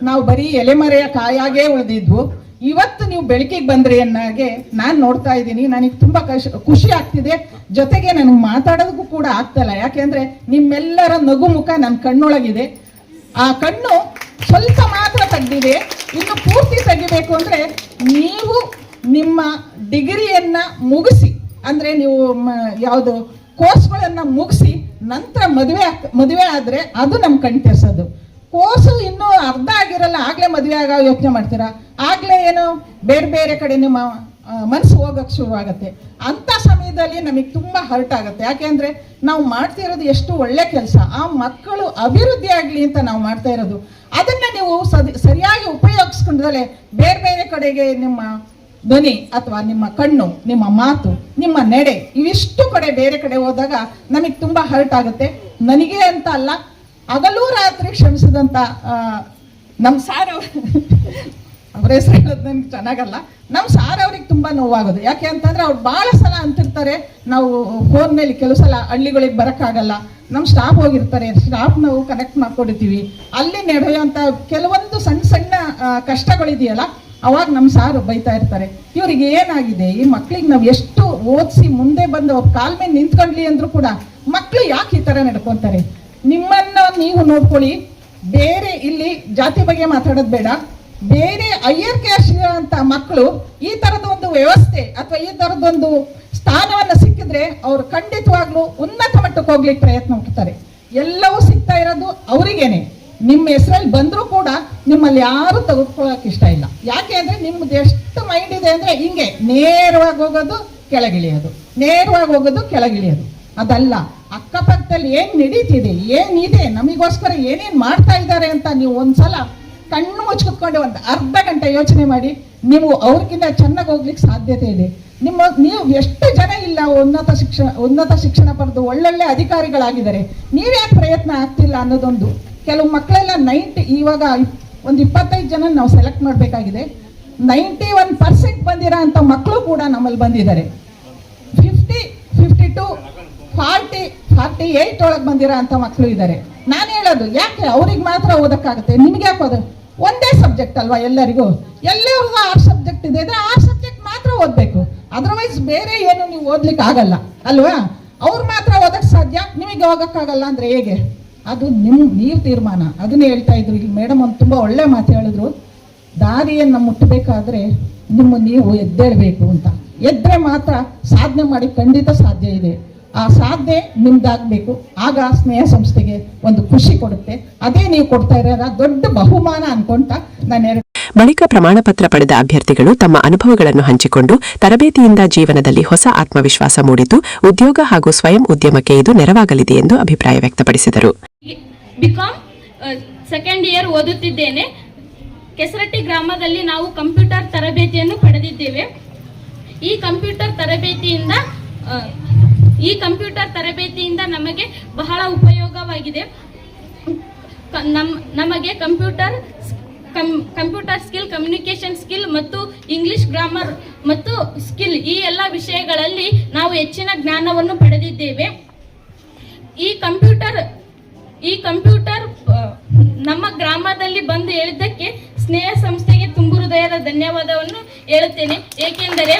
ನಾವು ಬರೀ ಎಲೆಮರೆಯ ಕಾಯಾಗೇ ಉಳಿದಿದ್ವು, ಇವತ್ತು ನೀವು ಬೆಳಕಿಗೆ ಬಂದ್ರಿ ಅನ್ನಾಗೆ ನಾನು ನೋಡ್ತಾ ಇದ್ದೀನಿ. ನನಗೆ ತುಂಬಾ ಖುಷಿ ಆಗ್ತಿದೆ, ಜೊತೆಗೆ ನನಗೆ ಮಾತಾಡೋದಕ್ಕೂ ಕೂಡ ಆಗ್ತಲ್ಲ. ಯಾಕೆಂದ್ರೆ ನಿಮ್ಮೆಲ್ಲರ ನಗು ಮುಖ ನನ್ನ ಕಣ್ಣೊಳಗಿದೆ. ಆ ಕಣ್ಣು ಸ್ವಲ್ಪ ಮಾತ್ರ ತೆಗ್ದಿದೆ, ಇನ್ನು ಪೂರ್ತಿ ತೆಗಿಬೇಕು ಅಂದ್ರೆ ನೀವು ನಿಮ್ಮ ಡಿಗ್ರಿಯನ್ನ ಮುಗಿಸಿ, ಅಂದ್ರೆ ನೀವು ಯಾವುದು ಕೋರ್ಸ್ಗಳನ್ನ ಮುಗಿಸಿ ನಂತರ ಮದುವೆ ಆದ್ರೆ ಅದು ನಮ್ಮ ಕಣ್ ತೆರ್ಸೋದು. ಕೋರ್ಸು ಇನ್ನೂ ಅರ್ಧ ಆಗಿರಲ್ಲ, ಆಗ್ಲೇ ಮದುವೆ ಆಗ ಯೋಚನೆ ಮಾಡ್ತೀರಾ, ಆಗ್ಲೇ ಏನೋ ಬೇರೆ ಬೇರೆ ಕಡೆ ನಿಮ್ಮ ಮನಸ್ಸು ಹೋಗಕ್ಕೆ ಶುರುವಾಗತ್ತೆ. ಅಂತ ಸಮಯದಲ್ಲಿ ನಮಗೆ ತುಂಬಾ ಹರ್ಟ್ ಆಗುತ್ತೆ. ಯಾಕೆಂದ್ರೆ ನಾವು ಮಾಡ್ತಿರೋದು ಎಷ್ಟು ಒಳ್ಳೆ ಕೆಲಸ, ಆ ಮಕ್ಕಳು ಅಭಿವೃದ್ಧಿ ಆಗ್ಲಿ ಅಂತ ನಾವು ಮಾಡ್ತಾ ಇರೋದು. ಅದನ್ನ ನೀವು ಸರಿಯಾಗಿ ಉಪಯೋಗಿಸ್ಕೊಂಡ್ರೆ ಬೇರೆ ಬೇರೆ ಕಡೆಗೆ ನಿಮ್ಮ ಧ್ವನಿ ಅಥವಾ ನಿಮ್ಮ ಕಣ್ಣು, ನಿಮ್ಮ ಮಾತು, ನಿಮ್ಮ ನಡೆ ಇವಿಷ್ಟು ಕಡೆ ಬೇರೆ ಕಡೆ ಹೋದಾಗ ನಮಗೆ ತುಂಬಾ ಹರ್ಟ್ ಆಗುತ್ತೆ. ನನಗೆ ಅಂತ ಅಲ್ಲ, ಹಗಲು ರಾತ್ರಿ ಶ್ರಮಿಸಿದಂತ ನಮ್ಮ ಸಾರ್ ಅವ್ರ ಹೆಸರು ಹೇಳೋದು ನನಗೆ ಚೆನ್ನಾಗಲ್ಲ, ನಮ್ಮ ಸಾರ್ ಅವ್ರಿಗೆ ತುಂಬಾ ನೋವಾಗೋದು. ಯಾಕೆ ಅಂತಂದ್ರೆ ಅವ್ರು ಬಹಳ ಸಲ ಅಂತಿರ್ತಾರೆ, ನಾವು ಫೋನ್ ಮೇಲೆ ಕೆಲವು ಸಲ ಹಳ್ಳಿಗಳಿಗೆ ಬರೋಕ್ಕಾಗಲ್ಲ, ನಮ್ಮ ಸ್ಟಾಫ್ ಹೋಗಿರ್ತಾರೆ, ಸ್ಟಾಫ್ ನಾವು ಕನೆಕ್ಟ್ ಮಾಡ್ಕೊಂಡಿರ್ತೀವಿ, ಅಲ್ಲಿ ನಡೆಯುವಂತ ಕೆಲವೊಂದು ಸಣ್ಣ ಸಣ್ಣ ಕಷ್ಟಗಳಿದೆಯಲ್ಲ, ಅವಾಗ ನಮ್ಮ ಸಾರು ಬೈತಾ ಇರ್ತಾರೆ, ಇವ್ರಿಗೆ ಏನಾಗಿದೆ, ಈ ಮಕ್ಳಿಗೆ ನಾವು ಎಷ್ಟು ಓದಿಸಿ ಮುಂದೆ ಬಂದು ಅವ್ರ ಕಾಲ್ ಮೇಲೆ ನಿಂತ್ಕೊಂಡ್ಲಿ ಅಂದ್ರೂ ಕೂಡ ಮಕ್ಳು ಯಾಕೆ ಈ ತರ ನಡ್ಕೊಂತಾರೆ. ನಿಮ್ಮನ್ನ ನೀವು ನೋಡ್ಕೊಳ್ಳಿ, ಬೇರೆ ಇಲ್ಲಿ ಜಾತಿ ಬಗ್ಗೆ ಮಾತಾಡೋದು ಬೇಡ, ಬೇರೆ ಹೈಯರ್ ಕ್ಯಾಸ್ಟ್ ಅಂತ ಮಕ್ಕಳು ಈ ತರದ ಒಂದು ವ್ಯವಸ್ಥೆ ಅಥವಾ ಈ ತರದೊಂದು ಸ್ಥಾನವನ್ನ ಸಿಕ್ಕಿದ್ರೆ ಅವ್ರು ಖಂಡಿತವಾಗ್ಲೂ ಉನ್ನತ ಮಟ್ಟಕ್ಕೆ ಹೋಗ್ಲಿಕ್ಕೆ ಪ್ರಯತ್ನ ಮಾಡ್ತಾರೆ. ಎಲ್ಲವೂ ಸಿಗ್ತಾ ಇರೋದು ಅವರಿಗೇನೆ. ನಿಮ್ಮ ಹೆಸರಲ್ಲಿ ಬಂದರೂ ಕೂಡ ನಿಮ್ಮಲ್ಲಿ ಯಾರು ತೆಗೆದುಕೊಳ್ಳೋಕೆ ಇಷ್ಟ ಇಲ್ಲ. ಯಾಕೆ ಅಂದ್ರೆ ನಿಮ್ದು ಎಷ್ಟು ಮೈಂಡ್ ಇದೆ ಅಂದ್ರೆ ಹಿಂಗೆ ನೇರವಾಗಿ ಹೋಗೋದು ಕೆಳಗಿಳಿಯೋದು, ನೇರವಾಗಿ ಹೋಗೋದು ಕೆಳಗಿಳಿಯೋದು. ಅದಲ್ಲ, ಅಕ್ಕಪಕ್ಕದಲ್ಲಿ ಏನ್ ನಡೀತಿದೆ, ಏನಿದೆ, ನಮಗೋಸ್ಕರ ಏನೇನ್ ಮಾಡ್ತಾ ಇದ್ದಾರೆ ಅಂತ ನೀವು ಒಂದ್ಸಲ ಕಣ್ಣು ಮುಚ್ಚಿಕೊಂಡು ಒಂದು ಅರ್ಧ ಗಂಟೆ ಯೋಚನೆ ಮಾಡಿ. ನೀವು ಅವ್ರಿಗಿಂತ ಚೆನ್ನಾಗಿ ಹೋಗ್ಲಿಕ್ಕೆ ಸಾಧ್ಯತೆ ಇದೆ. ನೀವು ಎಷ್ಟು ಜನ ಇಲ್ಲ ಉನ್ನತ ಶಿಕ್ಷಣ ಪಡೆದು ಒಳ್ಳೊಳ್ಳೆ ಅಧಿಕಾರಿಗಳಾಗಿದ್ದಾರೆ, ನೀವ್ಯಾಕೆ ಪ್ರಯತ್ನ ಆಗ್ತಿಲ್ಲ ಅನ್ನೋದೊಂದು. ಕೆಲವು ಮಕ್ಕಳೆಲ್ಲ ಇವಾಗ ಒಂದು 25 ಜನ ನಾವು ಸೆಲೆಕ್ಟ್ ಮಾಡಬೇಕಾಗಿದೆ. 91% ಬಂದಿರೋ ಅಂತ ಮಕ್ಕಳು ಕೂಡ ನಮ್ಮಲ್ಲಿ ಬಂದಿದ್ದಾರೆ. 52, 40, 48 ಒಳಗೆ ಬಂದಿರೋ ಅಂತ ಮಕ್ಕಳು ಇದ್ದಾರೆ. ನಾನು ಹೇಳೋದು, ಯಾಕೆ ಅವ್ರಿಗೆ ಮಾತ್ರ ಓದಕ್ಕಾಗುತ್ತೆ, ನಿಮ್ಗೆ ಯಾಕೆ ಓದ? ಒಂದೇ ಸಬ್ಜೆಕ್ಟ್ ಅಲ್ವಾ ಎಲ್ಲರಿಗೂ, ಎಲ್ಲರಿಗೂ 6 ಸಬ್ಜೆಕ್ಟ್ ಇದೆ, 6 ಸಬ್ಜೆಕ್ಟ್ ಮಾತ್ರ ಓದ್ಬೇಕು. ಅದರ್ವೈಸ್ ಬೇರೆ ಏನು ನೀವು ಓದ್ಲಿಕ್ಕೆ ಆಗಲ್ಲ ಅಲ್ವಾ? ಅವ್ರು ಮಾತ್ರ ಓದಕ್ ಸಾಧ್ಯ, ನಿಮಗೆ ಹೋಗಕ್ಕಾಗಲ್ಲ ಅಂದ್ರೆ ಹೇಗೆ? ಅದು ನೀವು ತೀರ್ಮಾನ. ಅದನ್ನೇ ಹೇಳ್ತಾ ಇದ್ರು ಇಲ್ಲಿ ಮೇಡಮ್, ಒಂದು ತುಂಬಾ ಒಳ್ಳೆ ಮಾತು ಹೇಳಿದ್ರು, ದಾರಿಯನ್ನು ಮುಟ್ಟಬೇಕಾದ್ರೆ ನೀವು ಎದ್ದೇಳಬೇಕು ಅಂತ. ಎದ್ರೆ ಮಾತ್ರ ಸಾಧನೆ ಮಾಡಿ ಖಂಡಿತ ಸಾಧ್ಯ ಇದೆ. ಆ ಸಾಧನೆ ನಿಮ್ದಾಗಬೇಕು. ಆಗ ಸ್ನೇಹ ಸಂಸ್ಥೆಗೆ ಒಂದು ಖುಷಿ ಕೊಡುತ್ತೆ. ಅದೇ ನೀವು ಕೊಡ್ತಾ ಇರೋ ದೊಡ್ಡ ಬಹುಮಾನ ಅನ್ಕೊಂತ ನಾನು ಬಳಿಕ ಪ್ರಮಾಣಪತ್ರ ಪಡೆದ ಅಭ್ಯರ್ಥಿಗಳು ತಮ್ಮ ಅನುಭವಗಳನ್ನು ಹಂಚಿಕೊಂಡು ತರಬೇತಿಯಿಂದ ಜೀವನದಲ್ಲಿ ಹೊಸ ಆತ್ಮವಿಶ್ವಾಸ ಮೂಡಿತು, ಉದ್ಯೋಗ ಹಾಗೂ ಸ್ವಯಂ ಉದ್ಯಮಕ್ಕೆ ಇದು ನೆರವಾಗಲಿದೆ ಎಂದು ಅಭಿಪ್ರಾಯ ವ್ಯಕ್ತಪಡಿಸಿದರು. ಬಿಕಾಂ ಸೆಕೆಂಡ್ ಇಯರ್ ಓದುತ್ತಿದ್ದೇನೆ. ಕೆಸರಟ್ಟಿ ಗ್ರಾಮದಲ್ಲಿ ನಾವು ಕಂಪ್ಯೂಟರ್ ತರಬೇತಿಯನ್ನು ಪಡೆದಿದ್ದೇವೆ. ಈ ಕಂಪ್ಯೂಟರ್ ತರಬೇತಿಯಿಂದ ನಮಗೆ ಬಹಳ ಉಪಯೋಗವಾಗಿದೆ. ನಮಗೆ ಕಂಪ್ಯೂಟರ್ ಸ್ಕಿಲ್, ಕಮ್ಯುನಿಕೇಶನ್ ಸ್ಕಿಲ್ ಮತ್ತು ಇಂಗ್ಲಿಷ್ ಗ್ರಾಮರ್ ಮತ್ತು ಸ್ಕಿಲ್ ಈ ಎಲ್ಲ ವಿಷಯಗಳಲ್ಲಿ ನಾವು ಹೆಚ್ಚಿನ ಜ್ಞಾನವನ್ನು ಪಡೆದಿದ್ದೇವೆ. ಈ ಕಂಪ್ಯೂಟರ್ ನಮ್ಮ ಗ್ರಾಮದಲ್ಲಿ ಬಂದು ಹೇಳಿದ್ದಕ್ಕೆ ಸ್ನೇಹ ಸಂಸ್ಥೆಗೆ ತುಂಬು ಹೃದಯದ ಧನ್ಯವಾದವನ್ನು ಹೇಳುತ್ತೇನೆ. ಏಕೆಂದರೆ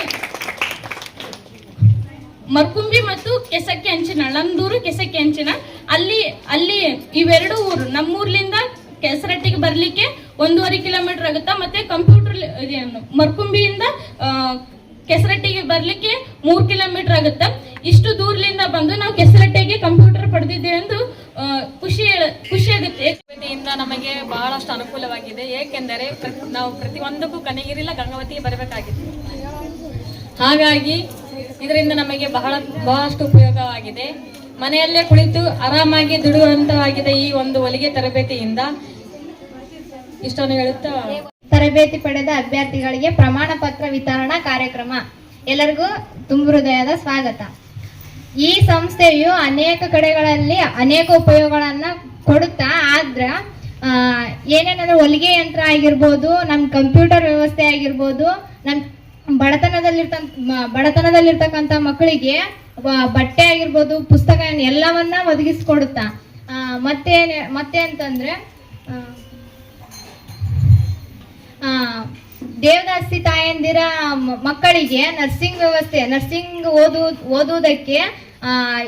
ಮರ್ಕುಂಬಿ ಮತ್ತು ಕೆಸಕ್ಕೆ ಅಂಚಿನ, ನಂದೂರು ಕೆಸಕ್ಕೆ ಅಂಚಿನ, ಅಲ್ಲಿ ಇವೆರಡು ಊರು, ನಮ್ಮೂರ್ಲಿಂದ ಕೆಸರಟ್ಟಿಗೆ ಬರ್ಲಿಕ್ಕೆ 1.5 ಕಿಲೋಮೀಟರ್ ಆಗುತ್ತಾ. ಮತ್ತೆ ಮರ್ಕುಂಬಿಯಿಂದ ಕೆಸರಟ್ಟಿಗೆ ಬರ್ಲಿಕ್ಕೆ 3 ಕಿಲೋಮೀಟರ್ ಆಗುತ್ತಾ. ಇಷ್ಟು ದೂರದಿಂದ ಬಂದು ನಾವು ಕೆಸರಟ್ಟಿಗೆ ಕಂಪ್ಯೂಟರ್ ಪಡೆದಿದ್ದೇವೆ ಎಂದು ಖುಷಿಯಾಗುತ್ತೆ. ಯಿಂದ ನಮಗೆ ಬಹಳಷ್ಟು ಅನುಕೂಲವಾಗಿದೆ. ಏಕೆಂದರೆ ನಾವು ಪ್ರತಿಯೊಂದಕ್ಕೂ ಕನಗಿರಿಲ್ಲ ಗಂಗಾವತಿಗೆ ಬರಬೇಕಾಗಿತ್ತು. ಹಾಗಾಗಿ ಇದರಿಂದ ನಮಗೆ ಬಹಳಷ್ಟು ಉಪಯೋಗವಾಗಿದೆ. ಮನೆಯಲ್ಲೇ ಕುಳಿತು ಆರಾಮಾಗಿ ದುಡಿಯುವಂತವಾಗಿದೆ ಈ ಒಂದು ಹೊಲಿಗೆ ತರಬೇತಿಯಿಂದ. ಇಷ್ಟನ್ನು ಹೇಳುತ್ತಾ ತರಬೇತಿ ಪಡೆದ ಅಭ್ಯರ್ಥಿಗಳಿಗೆ ಪ್ರಮಾಣ ಪತ್ರ ವಿತರಣಾ ಕಾರ್ಯಕ್ರಮ. ಎಲ್ಲರಿಗೂ ತುಂಬ ಹೃದಯದ ಸ್ವಾಗತ. ಈ ಸಂಸ್ಥೆಯು ಅನೇಕ ಕಡೆಗಳಲ್ಲಿ ಅನೇಕ ಉಪಯೋಗಗಳನ್ನ ಕೊಡುತ್ತಾ, ಆದ್ರ ಏನೇನಂದ್ರೆ ಹೊಲಿಗೆ ಯಂತ್ರ ಆಗಿರ್ಬೋದು, ನಮ್ಮ ಕಂಪ್ಯೂಟರ್ ವ್ಯವಸ್ಥೆ ಆಗಿರ್ಬೋದು, ನಮ್ಮ ಬಡತನದಲ್ಲಿರ್ತಕ್ಕಂಥ ಮಕ್ಕಳಿಗೆ ಬಟ್ಟೆ ಆಗಿರ್ಬೋದು, ಪುಸ್ತಕ ಎಲ್ಲವನ್ನ ಒದಗಿಸ್ಕೊಡುತ್ತಾ. ಮತ್ತೆ ಅಂತಂದ್ರೆ ದೇವದಾಸಿ ತಾಯಂದಿರ ಮಕ್ಕಳಿಗೆ ನರ್ಸಿಂಗ್ ಓದುವುದಕ್ಕೆ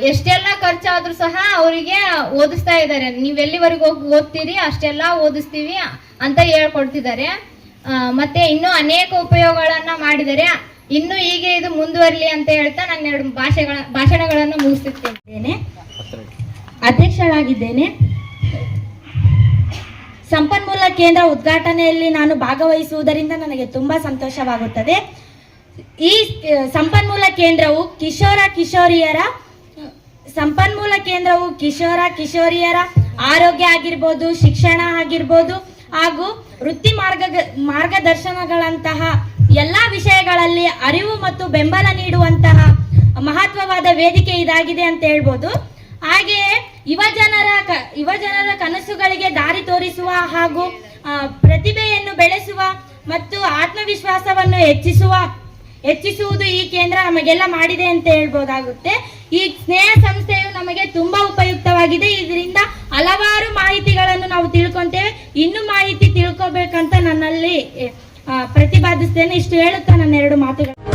ಎಷ್ಟೆಲ್ಲ ಖರ್ಚಾದ್ರೂ ಸಹ ಅವರಿಗೆ ಓದಿಸ್ತಾ ಇದ್ದಾರೆ. ನೀವೆಲ್ಲಿವರೆಗೂ ಹೋಗಿ ಓದ್ತೀರಿ ಅಷ್ಟೆಲ್ಲ ಓದಿಸ್ತೀವಿ ಅಂತ ಹೇಳ್ಕೊಡ್ತಿದ್ದಾರೆ. ಮತ್ತೆ ಇನ್ನೂ ಅನೇಕ ಉಪಯೋಗಗಳನ್ನ ಮಾಡಿದರೆ. ಇನ್ನು ಹೀಗೆ ಇದು ಮುಂದುವರಲಿ ಅಂತ ಹೇಳ್ತಾ ನಾನು 2 ಭಾಷಣಗಳನ್ನು ಮುಗಿಸುತ್ತೇನೆ. ಅಧ್ಯಕ್ಷರಾಗಿದ್ದೇನೆ. ಸಂಪನ್ಮೂಲ ಕೇಂದ್ರ ಉದ್ಘಾಟನೆಯಲ್ಲಿ ನಾನು ಭಾಗವಹಿಸುವುದರಿಂದ ನನಗೆ ತುಂಬಾ ಸಂತೋಷವಾಗುತ್ತದೆ. ಈ ಸಂಪನ್ಮೂಲ ಕೇಂದ್ರವು ಕಿಶೋರಿಯರ ಆರೋಗ್ಯ ಆಗಿರ್ಬೋದು, ಶಿಕ್ಷಣ ಆಗಿರ್ಬೋದು ಹಾಗೂ ವೃತ್ತಿ ಮಾರ್ಗದರ್ಶನಗಳಂತಹ ಎಲ್ಲಾ ವಿಷಯಗಳಲ್ಲಿ ಅರಿವು ಮತ್ತು ಬೆಂಬಲ ನೀಡುವಂತಹ ಮಹತ್ವವಾದ ವೇದಿಕೆ ಇದಾಗಿದೆ ಅಂತ ಹೇಳ್ಬೋದು. ಹಾಗೆಯೇ ಯುವಜನರ ಕನಸುಗಳಿಗೆ ದಾರಿ ತೋರಿಸುವ ಹಾಗೂ ಪ್ರತಿಭೆಯನ್ನು ಬೆಳೆಸುವ ಮತ್ತು ಆತ್ಮವಿಶ್ವಾಸವನ್ನು ಹೆಚ್ಚಿಸುವುದು ಈ ಕೇಂದ್ರ ನಮಗೆಲ್ಲ ಮಾಡಿದೆ ಅಂತ ಹೇಳ್ಬೋದಾಗುತ್ತೆ. ಈ ಸ್ನೇಹ ಸಂಸ್ಥೆಯು ನಮಗೆ ತುಂಬಾ ಉಪಯುಕ್ತವಾಗಿದೆ. ಇದರಿಂದ ಹಲವಾರು ಮಾಹಿತಿಗಳನ್ನು ನಾವು ತಿಳ್ಕೊಂತೇವೆ. ಇನ್ನೂ ಮಾಹಿತಿ ತಿಳ್ಕೊಬೇಕಂತ ನನ್ನಲ್ಲಿ ಪ್ರತಿಪಾದಿಸ್ತೇನೆ. ಇಷ್ಟು ಹೇಳುತ್ತಾ ನನ್ನ 2 ಮಾತುಗಳು